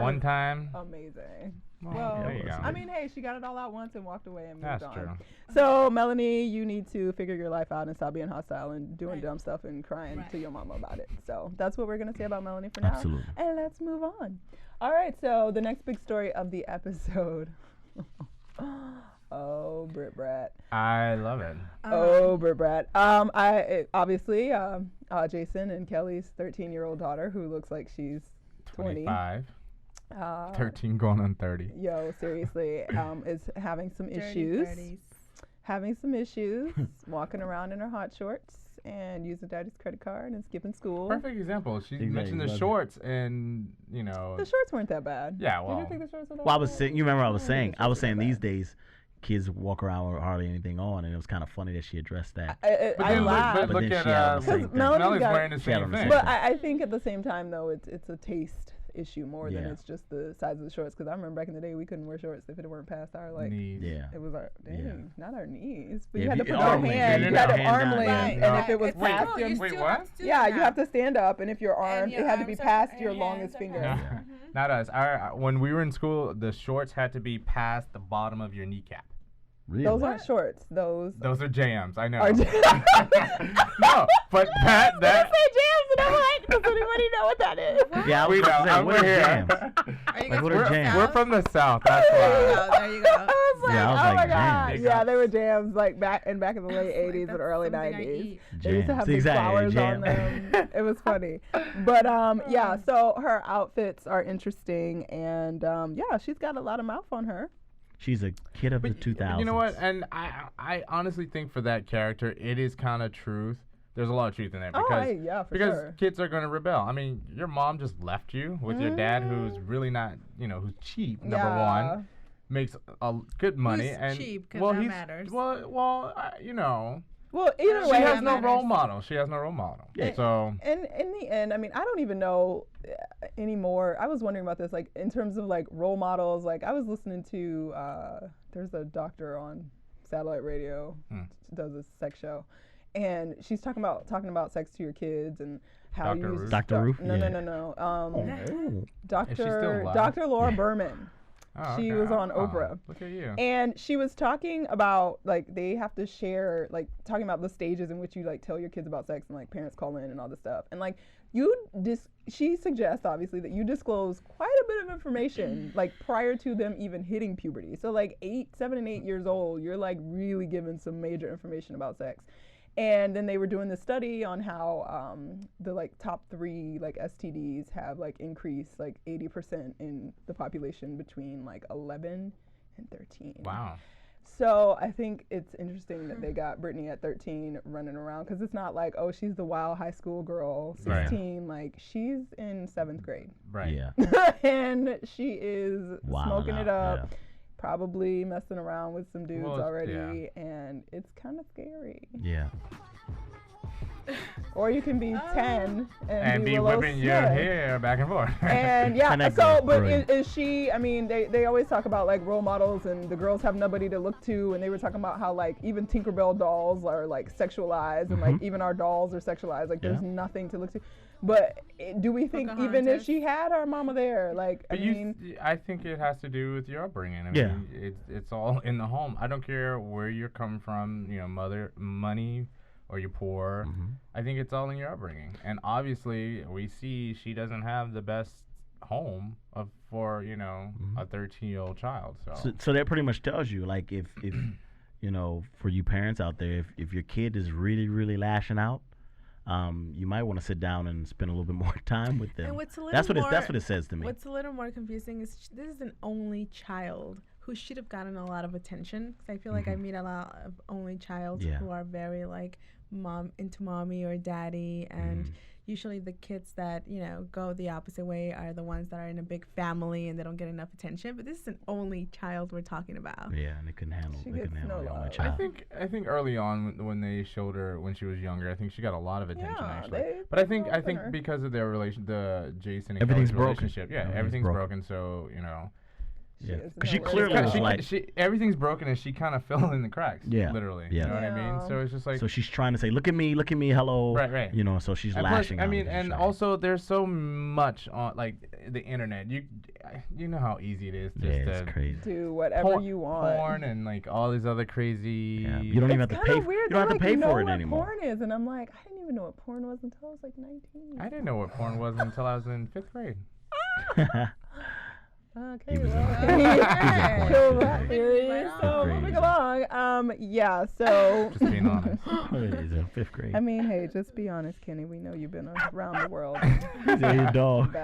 One time. Amazing. Well, there you go. I mean, hey, she got it all out once and walked away and moved on. That's true. So, Melanie, you need to figure your life out and stop being hostile and doing dumb stuff and crying to your mama about it. So, that's what we're going to say about Melanie for now. Absolutely. And let's move on. All right, so the next big story of the episode. Oh, Brit Brat. I love it. Oh, Brit Brat. Obviously, Jason and Kelly's 13-year-old daughter, who looks like she's 25. 13 going on 30. Yo, seriously, is having some issues. Having some issues, walking around in her hot shorts and using daddy's credit card and skipping school. Perfect example. She mentioned the shorts and, The shorts weren't that bad. Yeah, well. Did you think the shorts were that bad? You remember I was saying these days, kids walk around with hardly anything on, and it was kind of funny that she addressed that. I laughed. But look at Melanie's wearing the same thing. But I think at the same time, though, it's a taste issue more than it's just the size of the shorts. Because I remember back in the day, we couldn't wear shorts if it weren't past our knees. It was our not our knees, but you had to put your hand, you had to arm length, and if it was past your wait, what? Yeah, you have to stand up, and if your arm, it had to be past your longest finger. Not us. When we were in school, the shorts had to be past the bottom of your kneecap. Really? Those aren't shorts. Those are jams. I know. No, but that. I say jams, and I'm like, does anybody know what that is? Yeah, we know. What are jams? What are jams? We're from the South. That's why. There you go. I was like, oh my god. Jams. Yeah, they were jams like back in the late 80s and early 90s. They used to have big flowers on them. It was funny. But yeah, so her outfits are interesting, and yeah, she's got a lot of mouth on her. She's a kid of the 2000s. You know what? And I honestly think for that character, it is kind of truth. There's a lot of truth in that because kids are going to rebel. I mean, your mom just left you with your dad, who's really not, who's cheap. Number one, makes good money, who's cheap because that matters. Well, either way, she has no role model. Yeah. So, and in the end, I mean, I don't even know anymore. I was wondering about this, like in terms of like role models. Like I was listening to there's a doctor on satellite radio, does a sex show, and she's talking about sex to your kids and how Dr. you use Dr. Ruth. No. Dr. Laura Berman. Oh, she was on Oprah. Look at you. And she was talking about like they have to share, like talking about the stages in which you like tell your kids about sex and like parents call in and all this stuff. And like she suggests obviously that you disclose quite a bit of information like prior to them even hitting puberty. So like 7 and 8 years old, you're like really giving some major information about sex. And then they were doing the study on how the like top 3 like STDs have like increased like 80% in the population between like 11 and 13. Wow. So I think it's interesting that they got Britney at 13 running around, because it's not like, oh, she's the wild high school girl, 16. Right. Like, she's in 7th grade. Right. Yeah. And she is smoking it up, probably messing around with some dudes already, and it's kind of scary. Yeah. Or you can be 10 and be whipping your hair back and forth. And is she, I mean, they always talk about like role models and the girls have nobody to look to, and they were talking about how like even Tinkerbell dolls are like sexualized, and like even our dolls are sexualized, like there's nothing to look to. But do we think even if she had her mama there, like, I think it has to do with your upbringing. I mean, it's all in the home. I don't care where you're coming from, you know, money, or you're poor. I think it's all in your upbringing. And obviously, we see she doesn't have the best home for, you know, a 13-year-old child. So that pretty much tells you, like, if you know, for you parents out there, if your kid is really, really lashing out, you might want to sit down and spend a little bit more time with them. And that's what it says to me. What's a little more confusing is this is an only child who should have gotten a lot of attention. Because I feel like I meet a lot of only child who are very like into mommy or daddy, and usually the kids that, you know, go the opposite way are the ones that are in a big family and they don't get enough attention. But this is an only child we're talking about. Yeah, and they couldn't handle the only child. I think early on when they showed her when she was younger, I think she got a lot of attention actually. But I think because of their the Jason and Kelly's relationship, everything's broken. So, you know. Yeah, because she clearly was like... everything's broken, and she kind of fell in the cracks, literally. Yeah. You know what I mean? So it's just like... So she's trying to say, look at me, hello. Right. You know, so she's lashing out. I mean, and also there's so much on, like, the internet. You know how easy it is just it's crazy. Do whatever you want. Porn and, like, all these other crazy... Yeah, you don't even have to pay. You don't have to pay for it anymore. Porn is, and I'm like, I didn't even know what porn was until I was like 19. I didn't know what porn was until I was in 5th grade. Okay, well, kill that theory. So moving along, so just being honest. He's in 5th grade. I mean, hey, just be honest, Kenny. We know you've been around the world. He's a dog.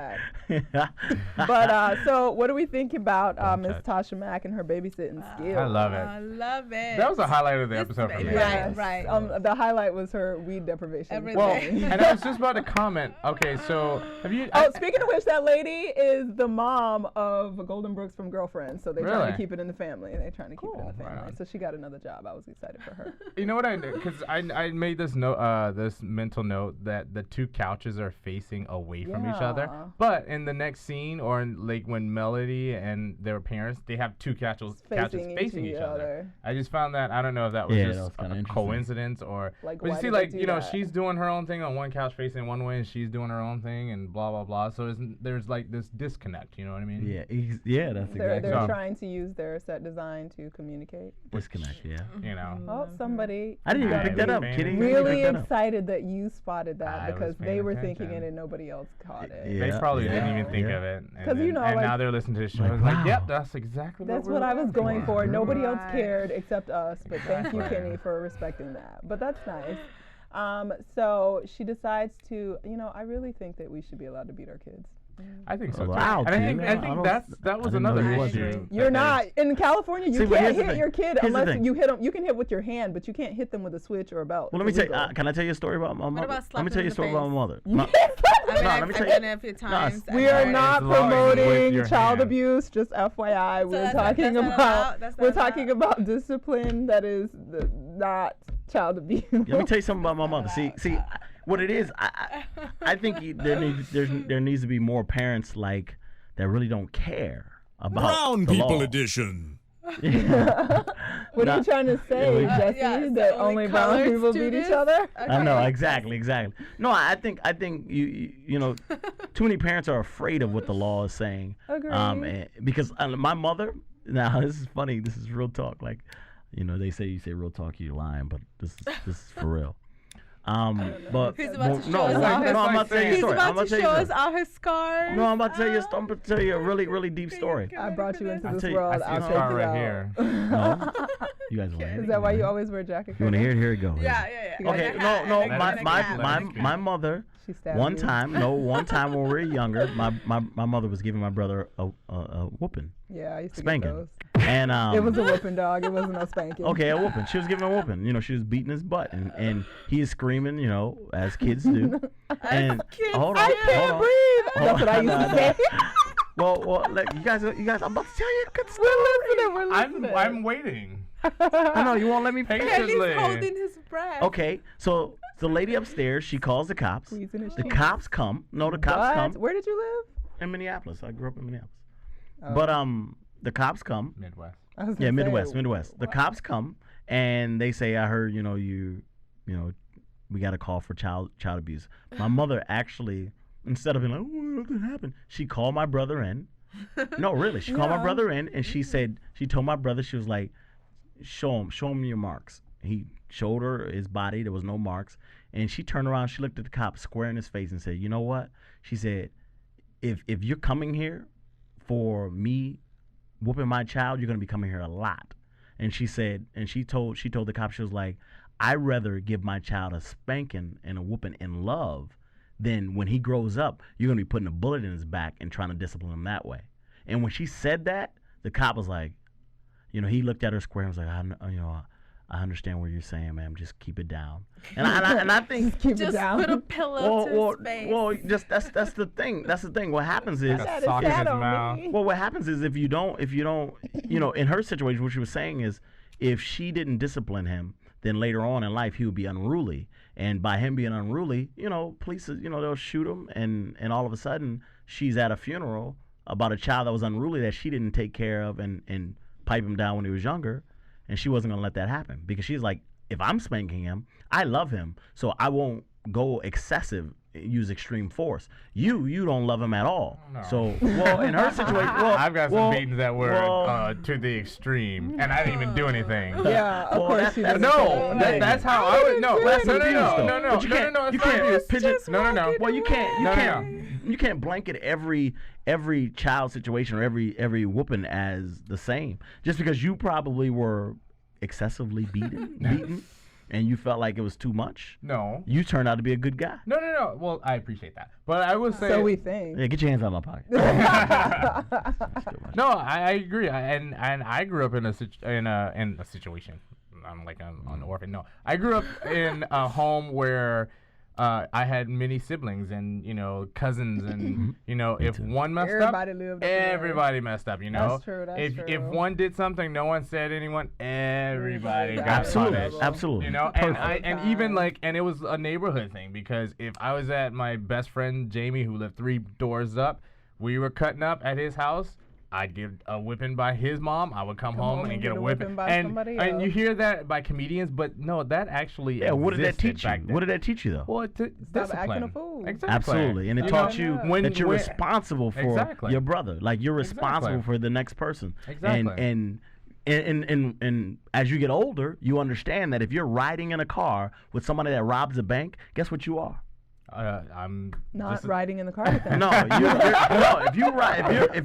But so, what do we think about Miss Tasha Mack and her babysitting skills? I love it. I love it. That was the highlight of the episode for me. Right. The highlight was her weed deprivation. Everything. Well, and I was just about to comment. Okay, so have you? Speaking of which, that lady is the mom of Golden Brooks from Girlfriends, so they're trying to keep it in the family. They're trying to keep it in the family. Right. So she got another job. I was excited for her. You know what I did? Because I made this note, this mental note that the 2 couches are facing away from each other. But in the next scene, or in, like when Melody and their parents, they have 2 couches facing each other. I just found that, I don't know if that was just a coincidence or. Like, but you see, like, you know, she's doing her own thing on one couch facing one way, and she's doing her own thing, and blah blah blah. So there's like this disconnect. You know what I mean? Yeah, that's exactly. They're trying to use their set design to communicate. Disconnect, You know. Oh, somebody. I didn't even pick that up, Kitty. Really excited that you spotted that, because they were thinking it and nobody else caught it. They probably didn't even think of it. Because you know, and now they're listening to the show. Like, yep, that's exactly what I was going for. Nobody else cared except us. But thank you, Kenny, for respecting that. But that's nice. So she decides to, you know, I really think that we should be allowed to beat our kids. I think so too. Wow, and I think that was another issue. You're not in California. You can't hit your kid unless you hit them. You can hit with your hand, but you can't hit them with a switch or a belt. Well, let me tell you. Can I tell you a story about my mother? Let me tell you a story about my mother. Let me tell you a few times. We are not promoting child abuse. Just FYI, we're talking about discipline that is not child abuse. Let me tell you something about my mother. See, what it is, I think there needs to be more parents like that really don't care about Brown the people law. edition. What are you trying to say, Jesse? That only brown people beat each other? Okay. I know, exactly. No, I think you know, too many parents are afraid of what the law is saying. Agreed. Because my mother. Now this is funny. This is real talk. Like, you know, you say real talk, you're lying, but this is for real. But he's about to show us all his I'm about to tell you a story. He's about to show us all his scars. No, I'm about to tell you a really, really deep story. I brought you into this world. I see a scar right here. You guys want to hear it? Is that why you always wear a jacket? You want to hear it? Here it go. Yeah. Okay, no. My mother. One time when we were younger, my mother was giving my brother a whooping. Yeah, I used to spanking. get those. And it was a whooping, dog. It wasn't no spanking. Okay, a whooping. She was giving him a whooping. You know, she was beating his butt, and he is screaming. You know, as kids do. And hold on, I can't breathe. That's what I used to say. Well, like, you guys. I'm about to tell you a good story. We're listening. I'm waiting. I know you won't let me patiently. He's holding his breath. Okay, so the lady upstairs, she calls the cops. The cops come. No, the cops come. Where did you live? In Minneapolis. I grew up in Minneapolis. But the cops come. Midwest. Yeah, Midwest. The cops come and they say, I heard, you know, we got a call for child abuse. My mother actually, instead of being like, oh, what happened? She called my brother in. No, really. She called my brother in and she told my brother, she was like, show him your marks. He showed her his body. There was no marks. And she turned around. She looked at the cop square in his face and said, you know what? She said, if you're coming here for me whooping my child, you're going to be coming here a lot. And she said, and she told the cop, she was like, I'd rather give my child a spanking and a whooping in love than when he grows up, you're going to be putting a bullet in his back and trying to discipline him that way. And when she said that, the cop was like, you know, he looked at her square and was like, I understand what you're saying, ma'am. Just keep it down. And I think just keep it down. Put a pillow to his face. Well, just that's the thing. That's the thing. What happens is, what happens is if you don't, you know, in her situation, what she was saying is, if she didn't discipline him, then later on in life he would be unruly, and by him being unruly, you know, police, you know, they'll shoot him, and all of a sudden she's at a funeral about a child that was unruly that she didn't take care of and pipe him down when he was younger. And she wasn't gonna let that happen because she's like, if I'm spanking him, I love him, so I won't go excessive, use extreme force. You don't love him at all. No. So, well, in her situation, I've got some beatings that were to the extreme, and I didn't even do anything. Yeah, of course you didn't. That's how I would. No. Well, you can't. You can't blanket every child situation or every whooping as the same. Just because you probably were excessively beaten, and you felt like it was too much. No. You turned out to be a good guy. No. Well, I appreciate that, but I will say. So we think. Yeah, get your hands out of my pocket. No, I agree, and I grew up in a situation. I'm like an orphan. No, I grew up in a home where I had many siblings and, you know, cousins, and, you know, if one messed up, everybody messed up, you know. That's true. If one did something, no one said anyone, everybody got punished. Absolutely. You know, and even like, and it was a neighborhood thing, because if I was at my best friend Jamie, who lived 3 doors up, we were cutting up at his house, I'd get a whipping by his mom. I would come home and get a whipping by somebody else. And you hear that by comedians, but no, that actually what did that teach you? What did that teach you, though? Well, stop acting a fool. Exactly. Absolutely, and it taught you that you're responsible for your brother. Like, you're responsible for the next person. Exactly. And as you get older, you understand that if you're riding in a car with somebody that robs a bank, guess what you are? I'm not riding in the car with them. No, if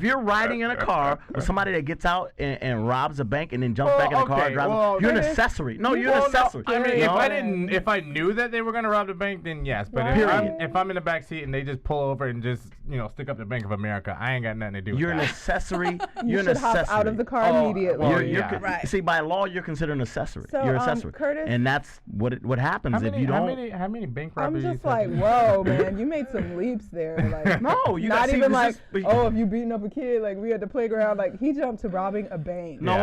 you're riding in a car with somebody that gets out and robs a bank and then jumps back in the car and drives, you're an accessory. No, you're an accessory. I mean, if I knew that they were going to rob the bank, then yes. But if I'm in the back seat and they just pull over and just, you know, stick up the Bank of America, I ain't got nothing to do with that. You're an accessory. You're an accessory. Hop out of the car immediately. Right. See, by law, you're considered an accessory. So, you're an accessory. Curtis, and that's what happens if you don't. How many bank robberies? I'm just like, whoa, man, you made some leaps there. Like, no, you not even like, if you beating up a kid, like we at the playground, like he jumped to robbing a bank. No,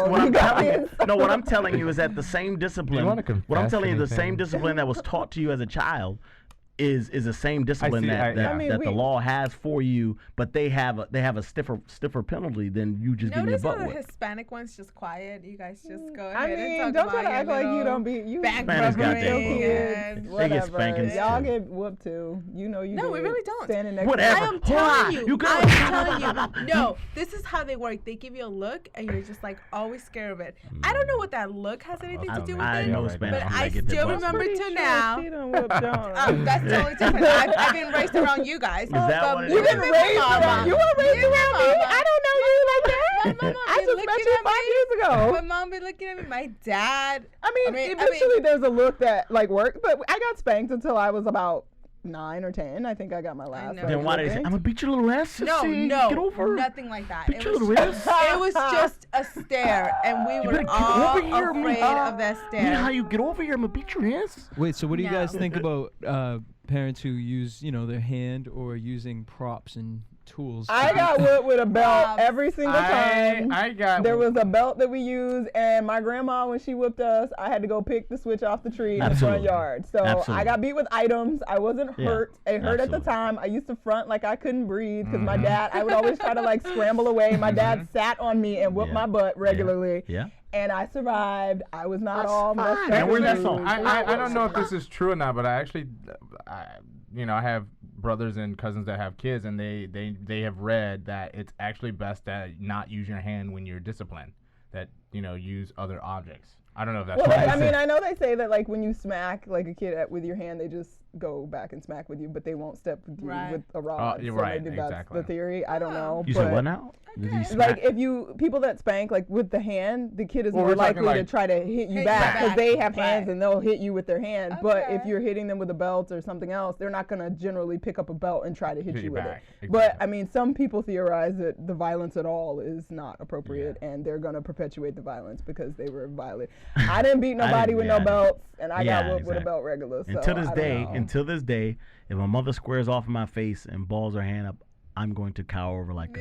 what I'm telling you is that the same discipline. What I'm telling you, the same discipline that was taught to you as a child is the same discipline that the law has for you, but they have a stiffer penalty than you just getting your butt whipped. Notice how the Hispanic one's just quiet. You guys just go ahead don't and talk try to act like you don't beat you. Hispanics got kids. They get spankings. Y'all get whooped too. You know you. No, we really don't. Standing next Whatever. I am telling you. I'm telling you. No, this is how they work. They give you a look, and you're just like always scared of it. I don't know what that look has anything to do with it, but I still remember to now. That's the only difference. I've been raised around you guys. Is that what it You've is? been raised around. You were raised around me. I don't know you like that. mom I just met you 5 years ago. My mom been looking at me. My dad. I mean, eventually there's a look that like worked, but I got spanked until I was about 9 or 10. I think I got my last. Then why did they say, I'm gonna beat your little ass? No, get over it. Nothing like that. Beat your little ass. It was just a stare, and we were all afraid of that stare. You know how you get over here? I'm gonna beat your ass. Wait, so what do you guys think about parents who use, their hand or using props and tools? I got whipped with a belt every single time. There was a belt that we used, and my grandma, when she whipped us, I had to go pick the switch off the tree in the front yard. So I got beat with items. I wasn't hurt. It hurt at the time. I used to front like I couldn't breathe because my dad, I would always try to like scramble away. My dad sat on me and whipped my butt regularly. Yeah. And I survived. I was not all messed up. I don't know if this is true or not, but I actually, I have brothers and cousins that have kids, and they have read that it's actually best to not use your hand when you're disciplined. That use other objects. I don't know if that's true. I mean, I know they say that like when you smack like a kid with your hand, they just go back and smack with you, but they won't step with you with a rod. You're so right. maybe that's the theory. I don't know. You said what now? Like if people that spank like with the hand, the kid is more likely to try to hit you back because they have hands and they'll hit you with their hand. Okay. But if you're hitting them with a belt or something else, they're not going to generally pick up a belt and try to hit you with it. Exactly. But I mean, some people theorize that the violence at all is not appropriate and they're going to perpetuate the violence because they were violent. I didn't beat nobody with no belts, and I got whooped with a belt regular. So until this day, if my mother squares off in my face and balls her hand up, I'm going to cower over like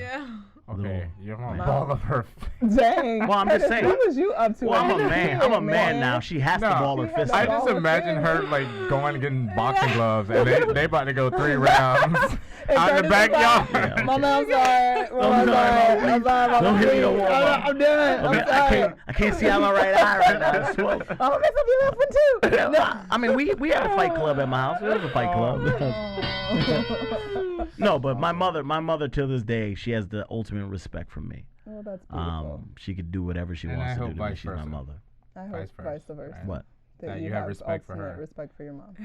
okay, you're gonna ball of her face. Dang. Well, I'm just saying. What was you up to? Well, I'm a man. I'm a man now. She has to ball her fist. I just imagine her like going and getting boxing gloves, and they about to go 3 rounds out in the backyard. Mama, I'm sorry. I'm sorry. Don't hit me no more. I'm done. I'm sorry. I can't see out my right eye right now. I'm gonna mess up your left one too. I mean, we had a fight club at my house. It was a fight club. No, but my mother till this day, she has the ultimate respect from me. Well, that's beautiful. She could do whatever she wants to do to me. She's my mother. I hope vice versa. What? That you have respect for her. Respect for your mom.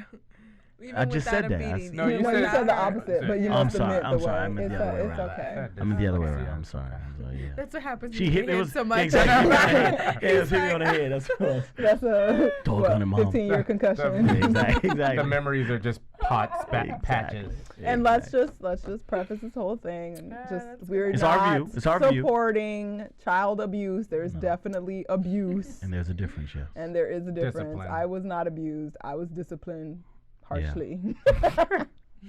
I just said that. No, you said the opposite, but you must admit the way. I meant the other way around. It's okay. I meant the other way around. I'm sorry. Yeah. That's what happens. She hit me so much. Exactly. It hit me on the head. That's a 15-year concussion. Exactly. The memories are just patches. And let's just preface this whole thing and we're not supporting child abuse. There's definitely abuse. And there's a difference, yes. And there is a difference. I was not abused. I was disciplined harshly.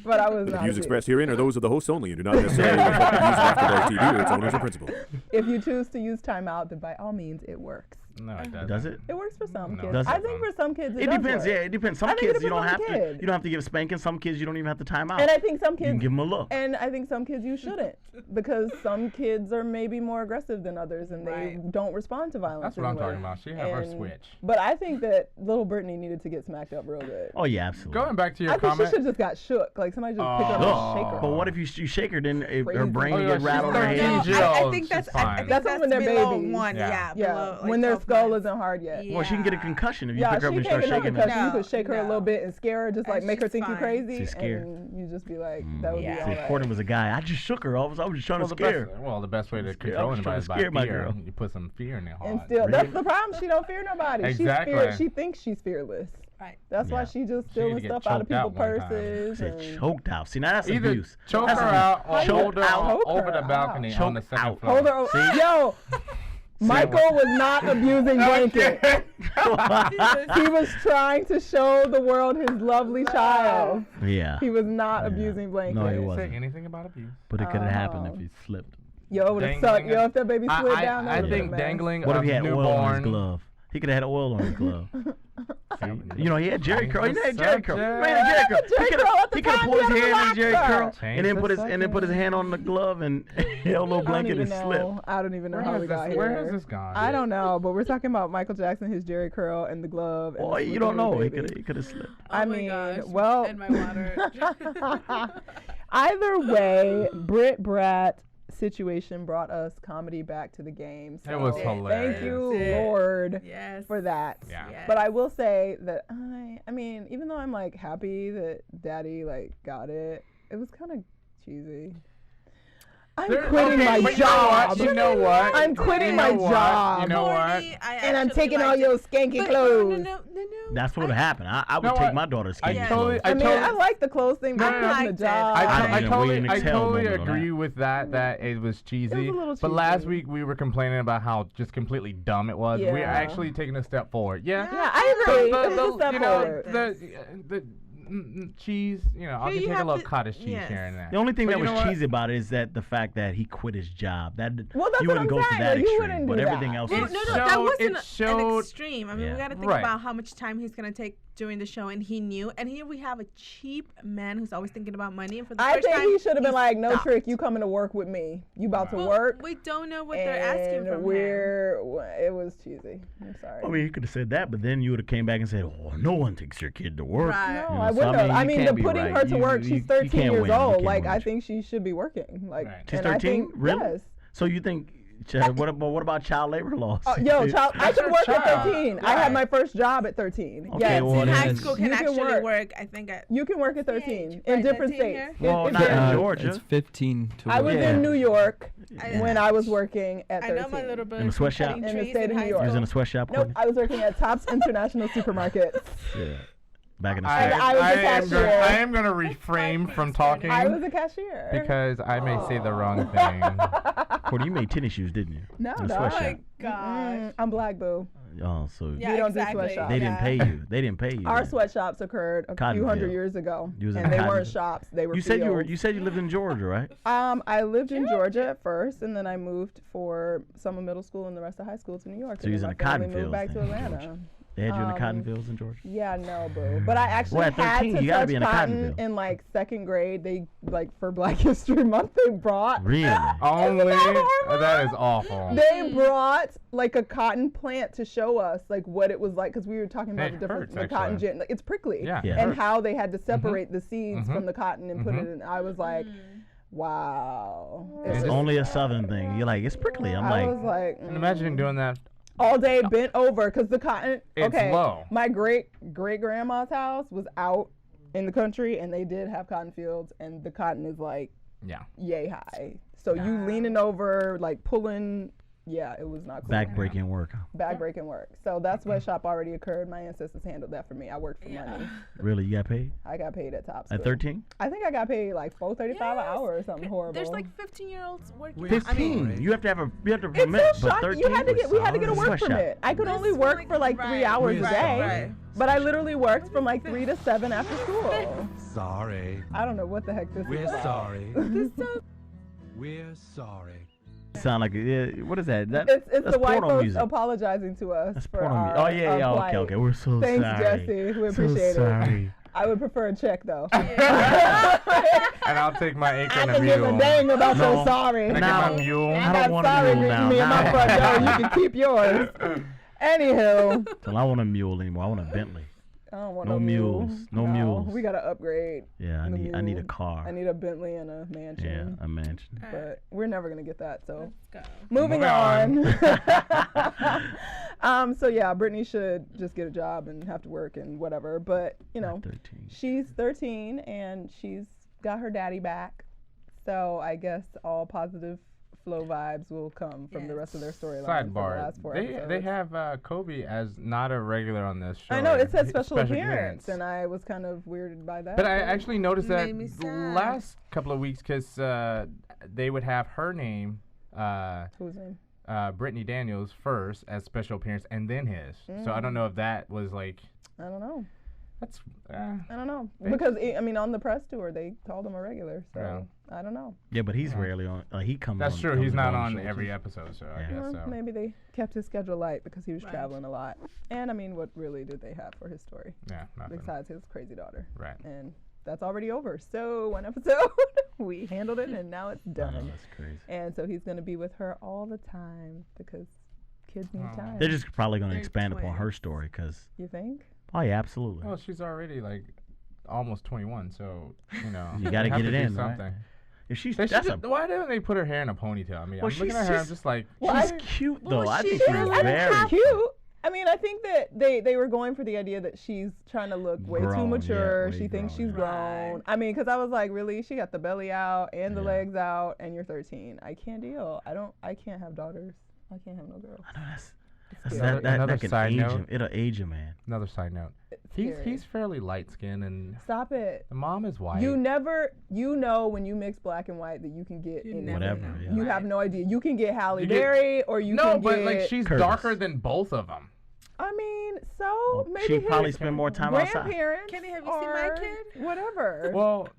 But I was not. The views expressed herein are those of the hosts only and do not necessarily reflect the views of AfterBuzz TV or its owners or principals. If you choose to use timeout, then by all means, it works. No, it doesn't. Does it? It works for some kids. Does it? I think for some kids it depends. Work. Yeah, it depends. Some kids you don't have to. You don't have to give spanking. Some kids you don't even have to time out. And I think some kids you can give them a look. And I think some kids you shouldn't because some kids are maybe more aggressive than others and they don't respond to violence. That's what I'm talking about. She had her switch. But I think that little Britney needed to get smacked up real good. Oh yeah, absolutely. Going back to your comment, I think she should just got shook. Like somebody just picked her up and shake her. But what if you shake her? Then her brain get rattled in her head. I think that's when they're babies. Yeah. When their skull isn't hard yet. Well, she can get a concussion if you pick her up and start shaking her. You could shake her a little bit and scare her, just like make her think you're crazy. She's scared. And you just be like, that would be all right. Courtney was a guy. I just shook her. I was just trying to scare her. Well, the best way to control anybody is by fear. You put some fear in their heart. And still, that's the problem. She don't fear nobody. Exactly. She thinks she's fearless. Right. That's why she just stealing stuff out of people's purses. Choked out. See, now that's abuse. Choke her out or hold her over the balcony on the second floor. Hold her over. Yo. Michael was not abusing Blanket. He was trying to show the world his lovely child. Yeah. He was not abusing Blanket. No, he wasn't. Say anything about abuse. But it could have happened if he slipped. Yo, it would have sucked. Yo, if that baby slid down. I think dangling. What if he had oil on his glove? He could have had oil on his glove. He had Jerry curl. He had Jerry curl. He could have pulled his hand in Jerry curl and then put his hand on the glove and held a little blanket and slip. I don't even know how we got here. Where has this gone? I don't know, but we're talking about Michael Jackson, his Jerry curl, and the glove. Boy, you don't know. He could have slipped. I mean, well, in my water. Either way, Brat situation brought us comedy back to the game. So it was hilarious. Thank you, Lord, for that. Yeah. Yes. But I will say that I mean, even though I'm like happy that Daddy like got it, it was kind of cheesy. I'm quitting my job. You know what? I'm quitting my job. You know what? And I'm taking all your skanky clothes. No. That's what would happen. I would take my daughter's skinny clothes. I like the clothes thing, but I'm the job. I totally agree with that. That it was cheesy. But last week we were complaining about how just completely dumb it was. We're actually taking a step forward. Yeah, I agree. It's a step forward. The cheese, I'll take a little cottage cheese here and there. The only thing that was cheesy about it is that the fact that he quit his job. That that's you wouldn't go to that extreme, but everything else. No, that wasn't an extreme. I mean, we got to think about how much time he's gonna take during the show, and he knew. And here we have a cheap man who's always thinking about money. And for the first time, he should have been like, "No trick, you coming to work with me. You about to work." We don't know what they're asking from him. It was cheesy. I'm sorry. I mean, you could have said that, but then you would have came back and said, "Oh, no one takes your kid to work." Right. No, I wouldn't have. I mean, putting her to work. She's 13 years old. Like, I think she should be working. Like, she's 13. Really? Yes. So you think? What about child labor laws? I could work at 13. Right. I had my first job at 13. Okay, yes. well, in high school can actually work. I think you can work at 13 in different states. Well, not in Georgia. It's 15 to work. I was in New York when I was working at 13. I know my little brother in a sweatshop. In the state of New York. You was in a sweatshop. Nope, I was working at Tops International Supermarket. Yeah. Back in the I was a cashier. I am going to refrain from talking. I was a cashier. Because I may say the wrong thing. Courtney, you made tennis shoes, didn't you? No, in a Oh my gosh. I'm black, boo. Oh, so Yeah, we don't exactly. do sweatshops. they didn't pay you. They didn't pay you. Our sweatshops occurred a few hundred years ago, and they weren't shops. They were. You said you said you lived in Georgia, right? I lived in Georgia at first, and then I moved for summer middle school and the rest of high school to New York. So you was in the cotton fields. Moved back to Atlanta. They had you in the cotton fields in Georgia? Yeah, no, boo. But I actually at 13, had to you gotta touch be in a cotton in like second grade. They for Black History Month they brought. Really? Only that is awful. They brought like a cotton plant to show us like what it was like because we were talking about the cotton gin. Like, it's prickly. Yeah. And how they had to separate the seeds from the cotton and put it in. I was like, wow. It's only a southern thing. You're like, it's prickly. I was like, and imagine doing that. All day bent over because the cotton. It's low. My great grandma's house was out in the country, and they did have cotton fields, and the cotton is like yay high. So you leaning over, like pulling. Yeah, it was not cool. Back-breaking work. Back-breaking work. So that sweatshop already occurred. My ancestors handled that for me. I worked for money. Really? You got paid? I got paid at Tops. At 13? I think I got paid like $4.35 an hour or something horrible. There's like 15-year-olds working. 15. You have to have a permit. It's so shocking. We had to get a work permit. I could only work for like 3 hours a day. But I literally worked from like 3 to 7 after school. Sorry. I don't know what the heck this is. We're sorry. We're sorry. Sound like what is that? It's the white folks apologizing to us. That's for porno music. Oh yeah. Okay. We're so Thanks, sorry. Thanks, Jesse. We appreciate it. I would prefer a check though. And I'll take my acre and a mule. I can give a dang about your sorry. I got my mule. I don't want a mule now. Me and my front door. You can keep yours. Anywho. So I don't want a mule anymore. I want a Bentley. I don't want no mules. No mules. We gotta upgrade. Yeah, I need a car. I need a Bentley and a mansion. Yeah, a mansion. But we're never gonna get that. So let's go. Moving on. So yeah, Britney should just get a job and have to work and whatever. But she's 13 and she's got her daddy back. So I guess all positive flow vibes will come from the rest of their storyline. Sidebar: they have Kobe as not a regular on this show. I know it said special appearance, and I was kind of weirded by that. But I actually noticed that last couple of weeks because they would have her name. Whose name? Brittany Daniels first as special appearance, and then his. So I don't know if that was like. I don't know. That's. I don't know because on the press tour they called him a regular, so I don't know. Yeah, but he's rarely on. He comes. That's true. He's not on every episode, so I guess so. Maybe they kept his schedule light because he was traveling a lot. And what really did they have for his story? Yeah, nothing. Besides his crazy daughter. Right. And that's already over. So one episode, we handled it, and now it's done. Oh, that's crazy. And so he's going to be with her all the time because kids need time. They're just probably going to expand upon her story because. You think? Oh yeah, absolutely. Well, she's already like almost 21, so you got to get it in. Something. Right? If she's why don't they put her hair in a ponytail? I mean, I'm looking at her, I'm just like she's cute though. I think she's very cute. I mean, I think that they were going for the idea that she's trying to look way too mature. Yeah, she thinks she's grown. I mean, because I was like, really? She got the belly out and the legs out, and you're 13. I can't deal. I can't have daughters. I can't have no girls. I know another can side age note. him. It'll age a man. Another side note. He's fairly light skinned and stop it. The mom is white. You know when you mix black and white that you can get whatever. Yeah. You have no idea. You can get Halle Berry or you can get but like she's Curtis. Darker than both of them. I mean, so maybe she probably spend more time outside. Kenny, have you seen my kid? Whatever. Well,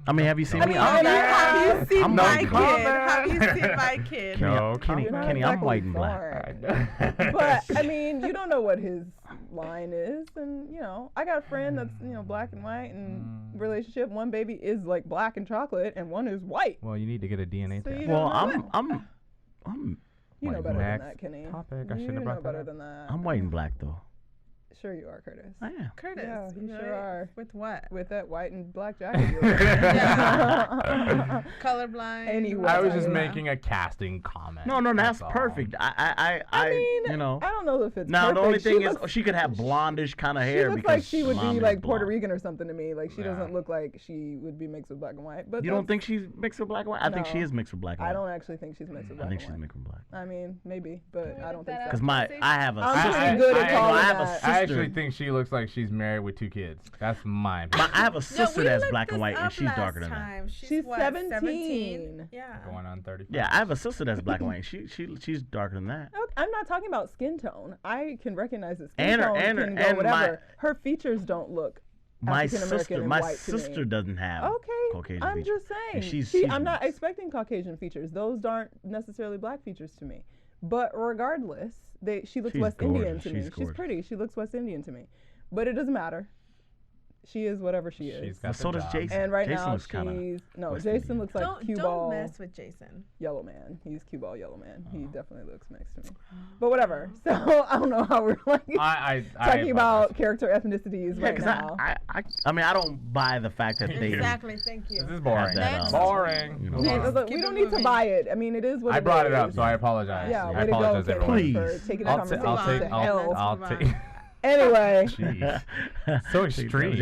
I mean, have you seen me? Have you seen my kid? Have you seen my kid? No, Kenny, I'm white and black. But I mean, you don't know what his line is, and you know, I got a friend that's black and white, and relationship. One baby is like black and chocolate, and one is white. Well, you need to get a DNA test. Well, I'm. You know better than that, Kenny. Topic. I you shouldn't have know brought better that than that. I'm white and black though. Sure you are, Curtis. I am. Curtis. Yeah, you sure are. With what? With that white and black jacket. Colorblind. Anyway, I was just making a casting comment. No, that's perfect. I mean, you know. I don't know if it's now perfect. The only thing is she could have blondish kind of hair. She looks because like she would be mom like is Puerto blonde. Rican or something to me. Like she doesn't look like she would be mixed with black and white. But you don't think she's mixed with black and white? I think she is mixed with black and white. I don't actually think she's mixed with black. I think and she's white. mixed with black. I mean, maybe, but I don't think so. Because I have a I'm sister. pretty good at calling that. I actually think she looks like she's married with 2 kids. That's my opinion. I have a sister that's black and white, and she's darker than that. She's what, 17. Yeah. Going on 30. Yeah, I have a sister that's black and white. She's darker than that. Okay, I'm not talking about skin tone. I can recognize that skin tone can go whatever. Her features don't look my African American sister, and my white to me. sister doesn't have Caucasian I'm features. just saying. And she's I'm not mixed. expecting Caucasian features. Those aren't necessarily black features to me. But regardless, she looks West Indian to me. She's pretty. She looks West Indian to me. But it doesn't matter. She is whatever she is. So does Jason. And right Jason now looks Jason looks like cue ball. Don't mess with Jason. Yellow man. He's cue ball yellow man. He definitely looks mixed to me. But whatever. So I don't know how we're like talking about character ethnicities right now. I mean, I don't buy the fact that they. Exactly. Thank you. This is boring. Boring. You know, we don't need to buy it. I mean, it is what I brought it up, so I apologize. Yeah, I apologize, everyone. Please. For taking the conversation to hell. I'll take. Anyway. So extreme.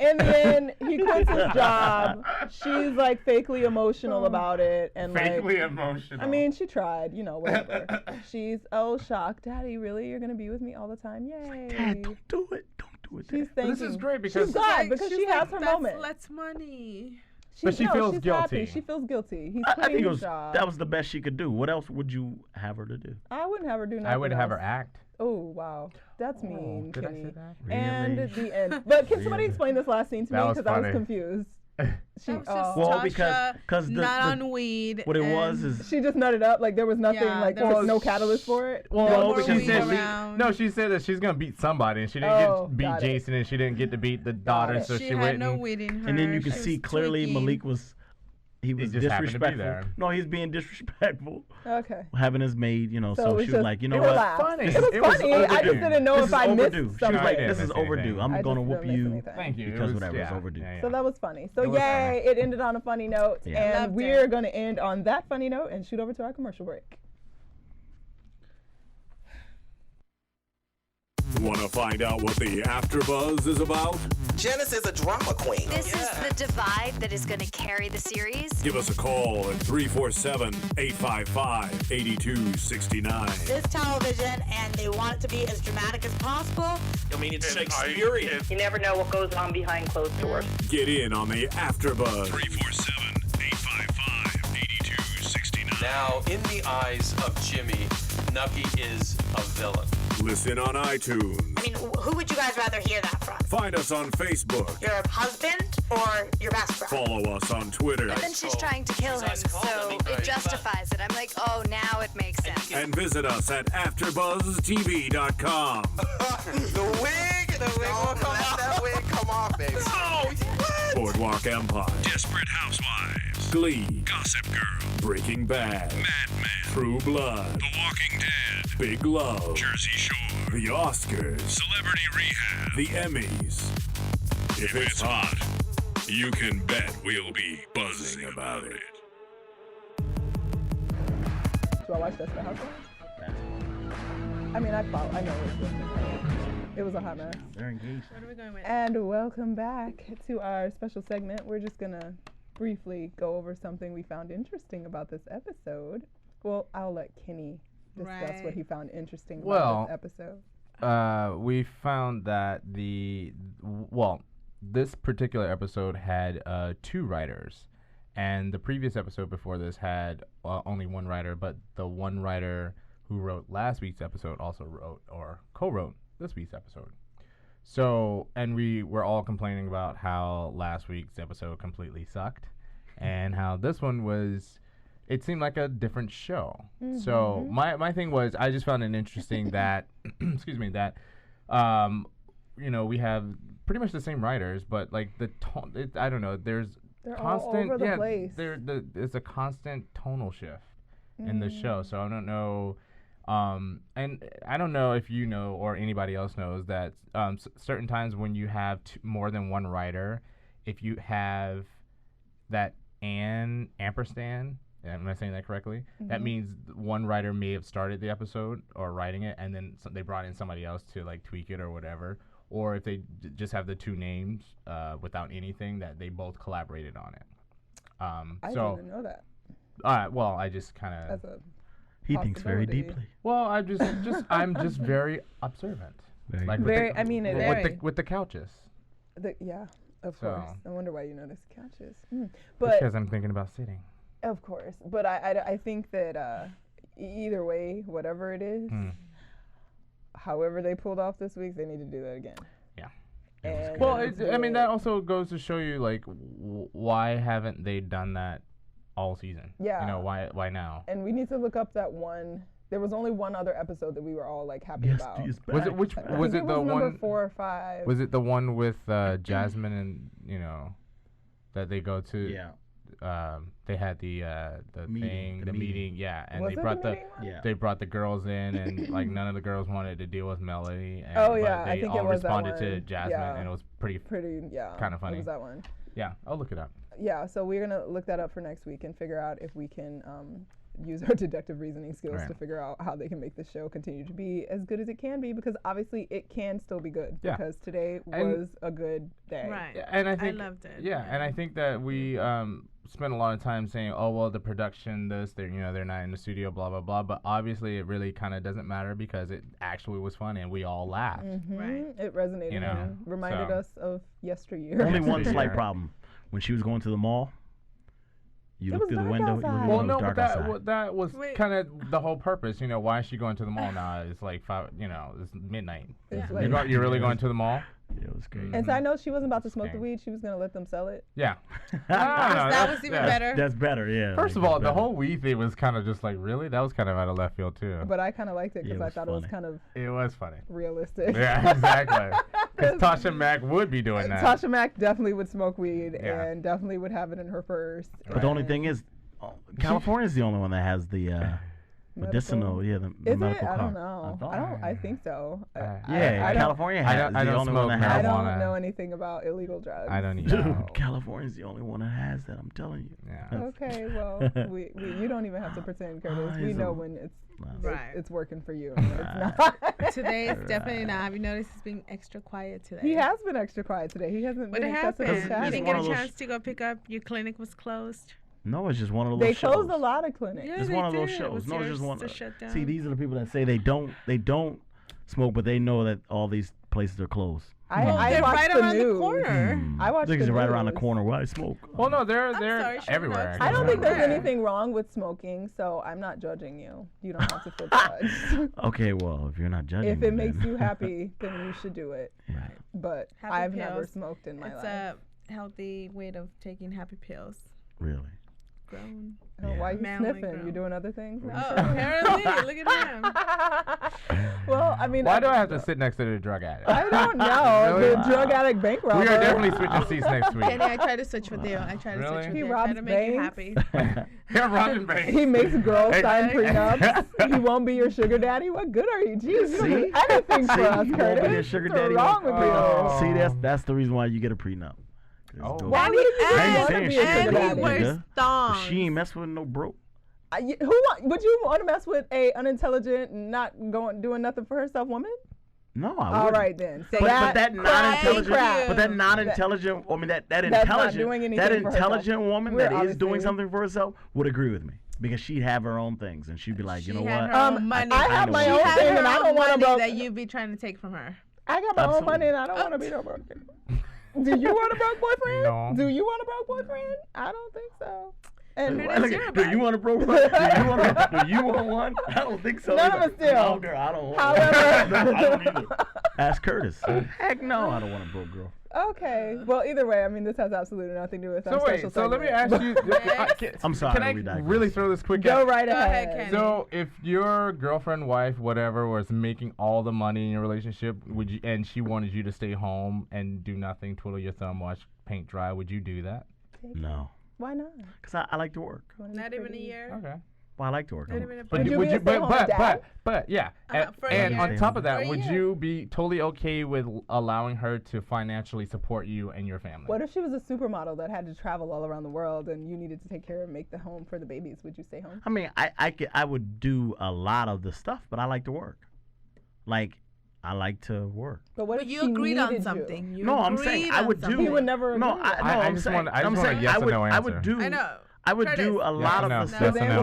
And then he quits his job. She's like fakely emotional about it. And fakely like, emotional. I mean, she tried, whatever. She's, shocked. Daddy, really? You're going to be with me all the time? Yay. Dad, don't do it. Don't do it. She's thinking. This is great because she's glad because she has her moment. Less money. But she feels she's guilty. Happy. She feels guilty. He's I quitting think his job. that was the best she could do. What else would you have her to do? I wouldn't have her do nothing I would have her else. act. Oh, wow. That's mean, did I Kenny. say that? And Really? the end. But can somebody explain this last scene to me? That was Because I was funny. confused. She, That was just Well, Tasha because not on weed. what it and was is she just nutted up. Like there was nothing, Yeah, there was- no catalyst for it. Well, No more because weed she said around. she said that she's gonna beat somebody, and she didn't beat got it. Jason, and she didn't get to beat the daughter, it. so she she had went no and weed in her. and then you can She see was clearly tweaking. Malik was was just happened to be disrespectful. there. No, he's being disrespectful. Okay. Having his maid, so it she was just- like, you it know was what? laugh. Funny. It was It was funny. I just overdue. didn't know This if is I overdue. missed She was like, something. this is I didn't miss overdue. anything. I'm I gonna just whoop didn't miss you. anything. Thank you. Because It was, whatever, it's yeah, overdue. yeah, yeah. So that was funny. So It was yay, it ended on a funny note. Yeah. And Loved we're it. going to end on that funny note and shoot over to our commercial break. Want to find out what the AfterBuzz is about? Janice is a drama queen. This is the divide that is going to carry the series. Give us a call at 347-855-8269. This television, and they want it to be as dramatic as possible. I mean, it's Shakespearean. You never know what goes on behind closed doors. Get in on the AfterBuzz. 347-855-8269. Now, in the eyes of Jimmy, Nucky is a villain. Listen on iTunes. I mean, who would you guys rather hear that from? Find us on Facebook. Your husband or your best friend? Follow us on Twitter. But then she's trying to kill him, so it justifies it. I'm like, oh, now it makes sense. And visit us at AfterBuzzTV.com. The wig will come off. That wig come off, baby. Oh, what? Boardwalk Empire. Desperate Housewives. Glee. Gossip Girl. Breaking Bad. Mad Men. True Blood. The Walking Dead. Big Love. Jersey Shore. The Oscars. Celebrity Rehab. The Emmys. If it's hot, you can bet we'll be buzzing about it. Do I watch Desperate Housewives? I mean, I know it was It was a hot mess. They're engaged. What are we going with? And welcome back to our special segment. We're just gonna briefly go over something we found interesting about this episode. Well, I'll let Kenny discuss what he found interesting about this episode. We found that this particular episode had 2 writers, and the previous episode before this had only 1 writer, but the 1 writer who wrote last week's episode also wrote or co-wrote this week's episode. So, and we were all complaining about how last week's episode completely sucked, and how this one it seemed like a different show. Mm-hmm. So my thing was, I just found it interesting that, we have pretty much the same writers, but like the tone, I don't know, they're constant, all over the place. There's a constant tonal shift in the show. So I don't know, and I don't know if you know or anybody else knows that certain times when you have more than 1 writer, if you have that ampersand, am I saying that correctly? Mm-hmm. That means 1 writer may have started the episode or writing it, and then they brought in somebody else to like tweak it or whatever. Or if they just have the 2 names without anything, that they both collaborated on it. I didn't even know that. Well, I just kind of. He thinks very deeply. Well, I'm just very observant. With the couches. Of course. I wonder why you noticed couches. But because I'm thinking about sitting. Of course, but I think that either way, whatever it is, however they pulled off this week, they need to do that again. Yeah. And that also goes to show you like why haven't they done that all season? Yeah. Why now? And we need to look up that one. There was only one other episode that we were all like happy about. Was it was it the one number 4 or 5? Was it the one with Jasmine and that they go to? Yeah. They had the meeting, yeah, and they brought the girls in, and like none of the girls wanted to deal with Melanie. And, I think it was responded that one. to Jasmine, and it was pretty kind of funny. It was that one. Yeah, I'll look it up. Yeah, so we're gonna look that up for next week and figure out if we can use our deductive reasoning skills to figure out how they can make the show continue to be as good as it can be, because obviously it can still be good, because today was a good day. Right. Yeah, and I loved it. Yeah, and I think that we spent a lot of time saying, oh, well, the production, they're not in the studio, blah, blah, blah. But obviously it really kind of doesn't matter because it actually was fun and we all laughed. Mm-hmm. Right. It resonated and reminded us of yesteryear. Only one slight problem. When she was going to the mall, you look through the window. Well, no, but that was kind of the whole purpose. Why is she going to the mall now? It's like 5. It's midnight. You're really going to the mall? It was great. And so I know she wasn't about to smoke the weed. She was going to let them sell it. Yeah. That was even better. That's better, yeah. First of all, the whole weed thing was kind of just like, really? That was kind of out of left field, too. But I kind of liked it because I thought it was kind of... It was funny. Realistic. Yeah, exactly. Because Tasha Mack would be doing that. Tasha Mack definitely would smoke weed and definitely would have it in her purse. But the only thing is, California's the only one that has the... medicinal, the medical I don't card. know. I think so. California has the only one that has. I don't know anything about illegal drugs. I don't either. Dude, California's the only one that has that. I'm telling you. Yeah. Okay, well, you don't even have to pretend, Curtis. We know when it's working for you. And it's not. Today it's definitely not. Have you noticed he's being extra quiet today? He has been extra quiet today. He hasn't been excessively chatty. You didn't get a chance to go pick up. Your clinic was closed. No, it's just one of those shows. They closed a lot of clinics. Yeah, it's one of those shows. No, it's just one. See, these are the people that say they don't smoke, but they know that all these places are closed. I watch right around the corner. I watch the news. Right around the corner where I smoke. Well, no, they're everywhere. I don't think there's anything wrong with smoking, so I'm not judging you. You don't have to feel judged. Okay, well, if you're not judging, if it makes you happy, then you should do it. Right. But happy I've pills. never smoked in my life. It's a healthy way of taking happy pills. Really? Grown. Why are you sniffing? You doing other things? Oh, apparently. Look at him. Well, I mean... Why do I have to sit next to the drug addict? I don't know. Really? The drug addict bank robber. We are definitely switching seats next week. Kenny, I try to switch with you. I try to switch with you. He robs to make you happy. You're robbing banks. He makes girls sign prenups. He won't be your sugar daddy. What good are you? Jeez, you don't do anything for us, Curtis. Won't be your sugar daddy. What's wrong with you? See, that's the reason why you get a prenup. Why would you want to be a sugar daddy? Wears thongs. She ain't messing with no broke. Would you want to mess with a unintelligent, not doing nothing for herself woman? No, I wouldn't. All right then. But that non-intelligent, I mean that intelligent woman that is doing something for herself would agree with me. Because she'd have her own things, and she'd be like, you know what? I have my own thing, and I don't want to that you'd be trying to take from her. I got my own money, and I don't want to be no broke. Do you want a broke boyfriend? No. Do you want a broke boyfriend? I don't think so. And do you want a broke boyfriend? Do you want one? I don't think so. None of us do. No, girl, I don't want one. I don't either. Ask Curtis. Heck no, I don't want a broke girl. Okay. Well, either way, I mean, this has absolutely nothing to do with our special So let me ask you. I'm sorry. Can I really throw this quick? Go right ahead. So if your girlfriend, wife, whatever, was making all the money in your relationship, and she wanted you to stay home and do nothing, twiddle your thumb, watch paint dry, would you do that? No. Why not? Because I like to work. Not even a year. Okay. Well, I like to work. But yeah. And on top of that, would you be totally okay with allowing her to financially support you and your family? What if she was a supermodel that had to travel all around the world and you needed to take care and make the home for the babies? Would you stay home? I mean, I would do a lot of the stuff, but I like to work. I like to work. But what if you agreed on something? No, I'm saying I would do. He would never. No, I just want a yes or no answer. I would do. I know. I would do a lot of the stuff. Yes or no.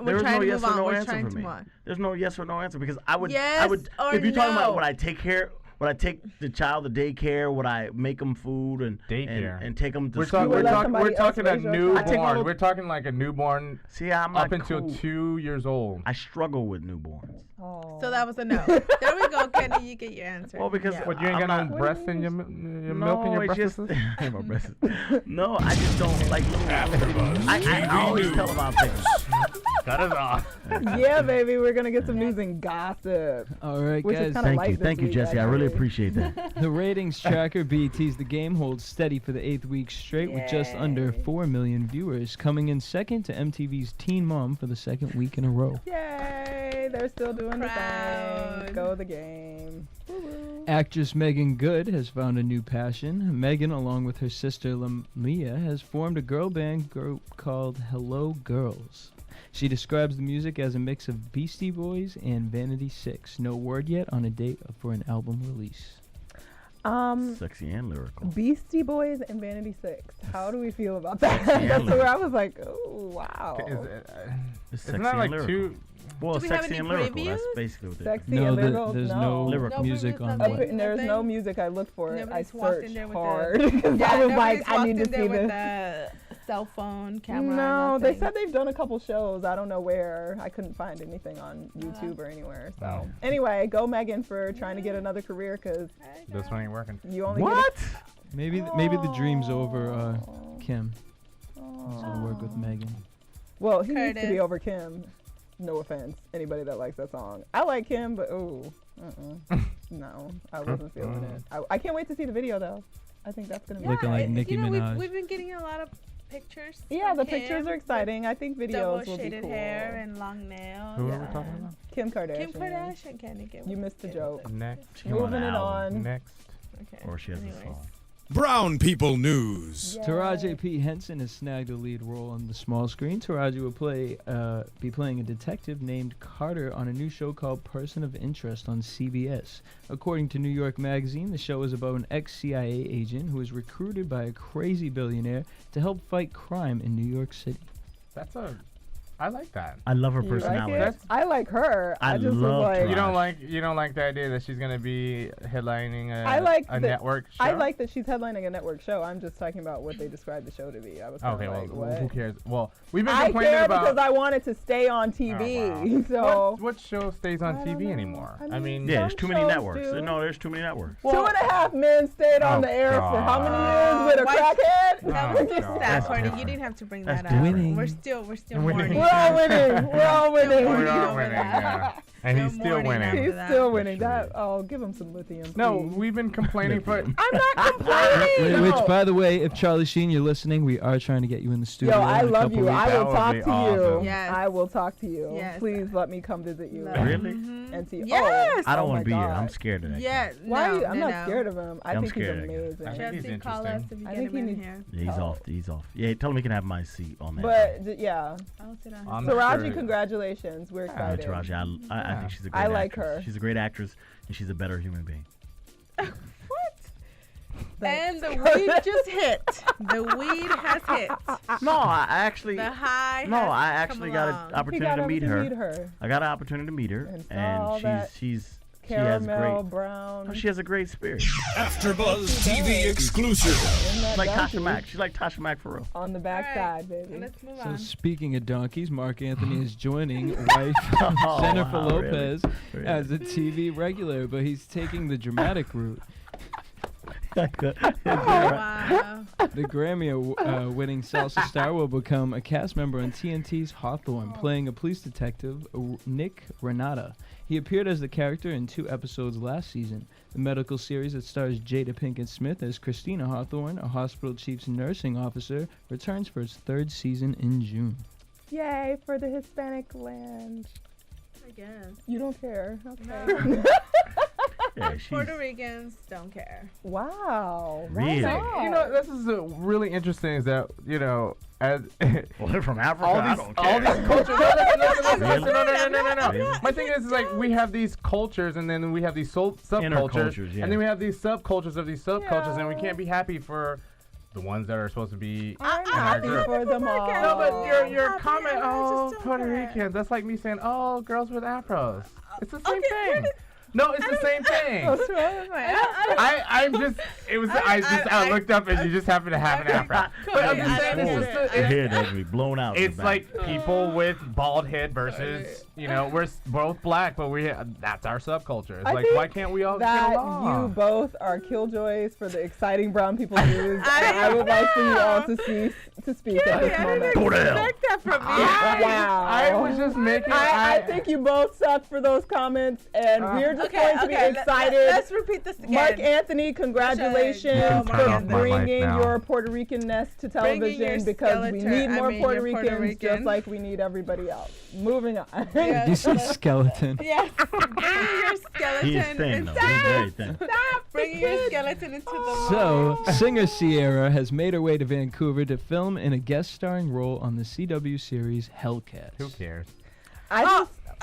There's no yes or no answer for me. There's no yes or no answer because I would. If you're talking about would I take care. Would I take the child to daycare? Would I make them food and take them to school? We're talking a newborn. We're talking like a newborn. See, I'm up until 2 years old. I struggle with newborns. Oh. So that was a no. There we go, Kenny. You get your answer. Well, because you ain't got no breasts in your milk in your breasts. No, I just don't like little. I always tell about things. Cut it off. Yeah, baby, we're gonna get some news and gossip. All right, which guys. Is light Thank you, Jesse. I really appreciate that. The ratings tracker BET's The Game holds steady for the 8th week straight with just under 4 million viewers, coming in second to MTV's Teen Mom for the second week in a row. Yay! They're still doing the thing. Go the game. Woo-woo. Actress Megan Good has found a new passion. Megan, along with her sister Leah, has formed a girl band group called Hello Girls. She describes the music as a mix of Beastie Boys and Vanity 6. No word yet on a date for an album release. Sexy and lyrical. Beastie Boys and Vanity 6. How do we feel about that? That's where I was like, oh, wow. It's sexy not like lyrical. Well, sexy and lyrical. That's basically what they're sexy and lyrical. There's no music on what? There's no music. I looked for it. I searched hard. I was like, I need to see this. Cell phone camera. No, they said they've done a couple shows. I don't know where. I couldn't find anything on YouTube or anywhere. So anyway, go Megan for trying to get another career because this one ain't working. You only Maybe the dream's over. Kim. So work with Megan. Well, he needs to be over Kim. No offense, anybody that likes that song. I like Kim, but no, I wasn't feeling it. I can't wait to see the video though. I think that's gonna be looking like Nicki Minaj. We've been getting a lot of pictures. Yeah, the pictures are exciting. I think videos will be shaded cool. hair and long nails. Who are we talking about? Kim Kardashian. Kim Kardashian can't get. You missed the joke. Next. Moving it on. Next. Okay. Or she has a song. Brown People News. Yay. Taraji P. Henson has snagged a lead role on the small screen. Taraji will be playing a detective named Carter on a new show called Person of Interest on CBS. According to New York Magazine, the show is about an ex-CIA agent who is recruited by a crazy billionaire to help fight crime in New York City. I like that. I love her personality. Like I like her. I just love was like, you don't like the idea that she's gonna be headlining a network show? I like that she's headlining a network show. I'm just talking about what they described the show to be. I was who cares? Well, we've been complaining about. I care because I want it to stay on TV. Oh, wow. So what show stays on TV anymore? I mean, there's too many networks. No, there's too many networks. 2.5 Men stayed on the air for how many years with a crackhead? That was just sad, Courtney. You didn't have to bring that up. Winning. We're still mourning. We're all winning. We're all winning. Yeah. And he's still winning. He's still winning. Give him some lithium. Please. No, we've been complaining for. I'm not complaining. Which, by the way, if Charlie Sheen, you're listening, we are trying to get you in the studio. Yo, I love you. I will talk to you. Yes. I will talk to you. Yes. Please let me come visit you. Really? Mm-hmm. and see. Yes. I don't want to be here. I'm scared of that. Yeah. Why? I'm not scared of him. I I'm think he's scared of that guy. amazing. I think he's Jesse, call us if you I get think him he in needs here. Yeah, he's off. He's off. Yeah, tell him he can have my seat on that. But yeah. I'll sit on I'm his Taraji, sure- congratulations. We're Yeah, excited. Taraji, I think she's a great I like actress. her. She's a great actress, and she's a better human being. What? And the weed just hit. The weed has hit. No, I actually. The high. No, has I come actually got along. an opportunity to meet her. I got an opportunity to meet her, all that she has caramel great. brown. Oh, she has a great spirit. AfterBuzz TV exclusive. She's like Tasha Mack. She's like Tasha Mack for real. On the backside, baby. Let's move So on. speaking of donkeys, Mark Anthony is joining wife Jennifer wow, Lopez really? as a TV regular, but he's taking the dramatic route. Wow. The Grammy-winning salsa star will become a cast member on TNT's Hawthorne, playing a police detective, Nick Renata. He appeared as the character in 2 episodes last season. The medical series that stars Jada Pinkett Smith as Christina Hawthorne, a hospital chief's nursing officer, returns for its 3rd season in June. Yay for the Hispanic land. I guess. You don't care. Okay. No. Yeah, Puerto Ricans don't care. Wow. Really? Right You know, this is really interesting. Is that as well, they're from Africa. I don't care. all these cultures. No. Really? My thing is like we have these cultures, and then we have these subcultures, Intercultures, yeah. and then we have these subcultures of these subcultures, and we can't be happy for the ones that are supposed to be. I'm happy for them all. No, but your happy. comment, I oh, just don't Puerto care. Ricans. That's like me saying, oh, girls with afros. It's the same thing. No, it's the same thing. What's wrong with my I'm just. It was. I looked up and you just happen to have an afro. But I'm just saying, it's just. Your head has to be blown out. in It's the like back. people with bald head versus, we're both black, but that's our subculture. It's like, why can't we all get that along? you both are killjoys for the exciting brown people news. I would like for you all to speak at this moment. Go to hell. Expect that from me. Wow. I was just making. I think you both suck for those comments, and we're just going to be excited. Let's repeat this again. Mark Anthony, congratulations can turn for off my mic bringing now. your Puerto Rican-ness to Bringing television your because we need more your Puerto Puerto Ricans Rican. just like we need everybody else. Moving on. Yeah. You say skeleton. Yes. Bringing your skeleton. He is thin, though. He's very thin. Stop. Bringing your skeleton into the So, singer Sierra has made her way to Vancouver to film in a guest starring role on the CW series Hellcat. Who cares?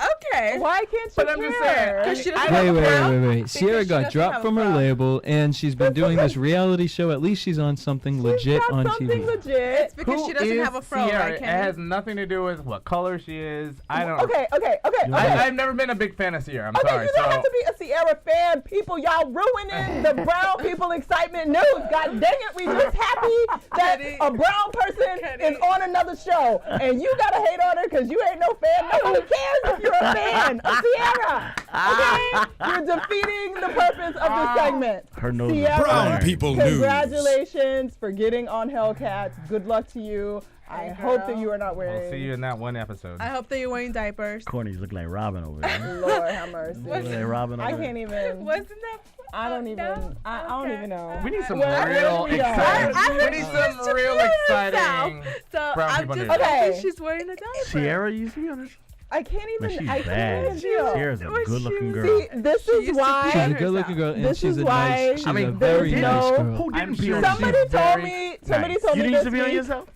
Okay. Why can't you But I'm just saying. Because she doesn't have a Wait. Because Sierra she got doesn't dropped have from a her fro. label, and she's been doing this reality show. At least she's on something legit got on something TV. legit. It's because she doesn't Who have a is fro, Sierra? right, It Kenny? has nothing to do with what color she is. I don't. Okay. I've never been a big fan of Sierra. I'm Okay, sorry. you don't have to be a Sierra fan. People, y'all ruining the brown people excitement news. God dang it, we just happy that a brown person is on another show. And you gotta hate on her because you ain't no fan. Nobody cares if you're a fan of Sierra. Okay? You're defeating the purpose of this segment. Her nose is Sierra, Brown people news. congratulations for getting on Hellcats. Good luck to you. I hope that you are not wearing. We'll see you in that one episode. I hope that you're wearing diapers. Courtney's looking like Robin over there. Lord have mercy. Looking like Robin over I there. can't even. Wasn't that? I don't even. I don't even know. We need some Well, real we don't. exciting. We need some real exciting. So brown I'm people just news. Okay. hoping she's wearing a diaper. Sierra used to be on this. I can't even. Man, she's I can't bad. even deal. Sierra's a When good-looking she- girl. See, this She is used to why. be She's a herself. good-looking girl, and This she's is a why- nice. She's I mean, a very there's nice no- girl. Who I'm didn't pee sure on Somebody she's told very me. Somebody nice. told you me didn't this used to be on week. yourself?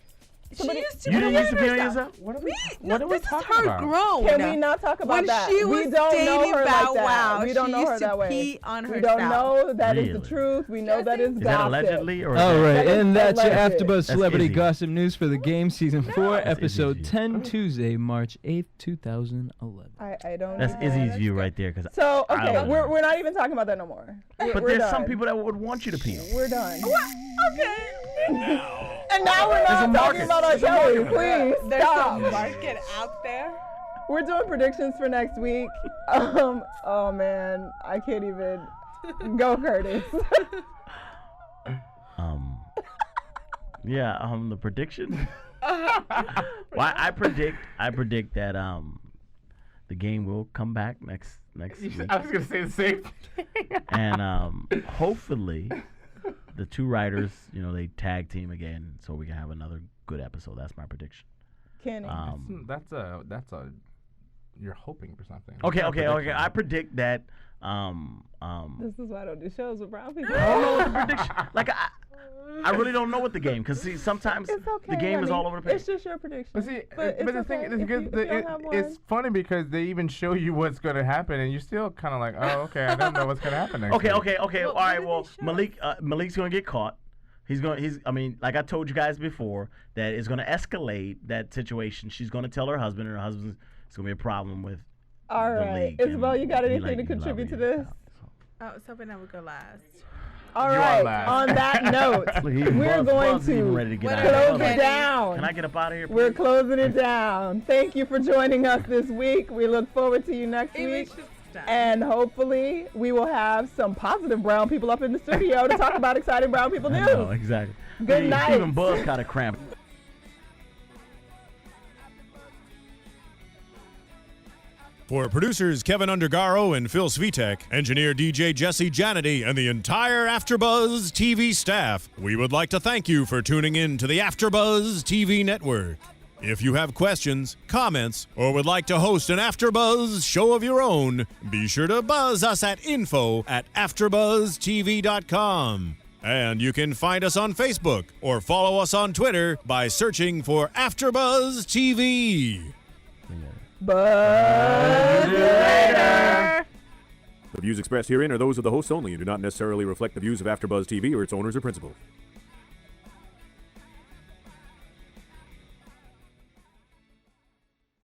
Somebody, She used to You be didn't used to be on herself. yourself? What are We, what are we this is talking her about? grown. Can we not talk about when that? she We was don't know dating her Bow like Wow, that. We don't she know her used to that way. pee on We herself. don't know that is the Really? truth. We know that is Is that gossip. allegedly or? All right, That is and that's your alleged. AfterBuzz That's Celebrity Izzy. Gossip News for the game, Season 4, That's Episode Izzy. 10, Tuesday, March 8th, 2011. I don't. That's know. Izzy's view right there. Cause So I okay, don't know. we're not even talking about that no more. But we're there's done. some people that would want you to pee. We're done. Okay. And now we're There's a not talking market. about R. There's a Kelly. market. Please There's stop. a market out there. We're doing predictions for next week. Oh man, I can't even. Go, Curtis. Yeah. The prediction. Well, I predict that the game will come back next week. I was gonna say the same thing. And hopefully the two writers, they tag team again so we can have another good episode. That's my prediction. Kenny. That's a you're hoping for something. Okay. I predict that. This is why I don't do shows with brown people. I don't know what the prediction. Like I really don't know what the game. Because see, sometimes the game is all over the place. It's just your prediction. But see, but the thing is, it's funny because they even show you what's going to happen, and you're still kind of like, oh, okay, I don't know what's going to happen next. Okay. All right. Well, Malik's going to get caught. I mean, like I told you guys before, that it's going to escalate that situation. She's going to tell her husband, and her husband's going to be a problem with. All right, Isabel, you got anything to contribute to this? I was hoping I would go last. All right. On that note, we're going to close it down. Can I get up out of here, please? We're closing it down. Thank you for joining us this week. We look forward to you next week. And hopefully we will have some positive brown people up in the studio to talk about exciting brown people news. No, exactly. Good night. Even Buzz kind of cramped. For producers Kevin Undergaro and Phil Svitek, engineer DJ Jesse Janity, and the entire AfterBuzz TV staff, we would like to thank you for tuning in to the AfterBuzz TV network. If you have questions, comments, or would like to host an AfterBuzz show of your own, be sure to buzz us at info@AfterBuzzTV.com. And you can find us on Facebook or follow us on Twitter by searching for AfterBuzz TV. Buzz you later. The views expressed herein are those of the hosts only and do not necessarily reflect the views of AfterBuzz TV or its owners or principals.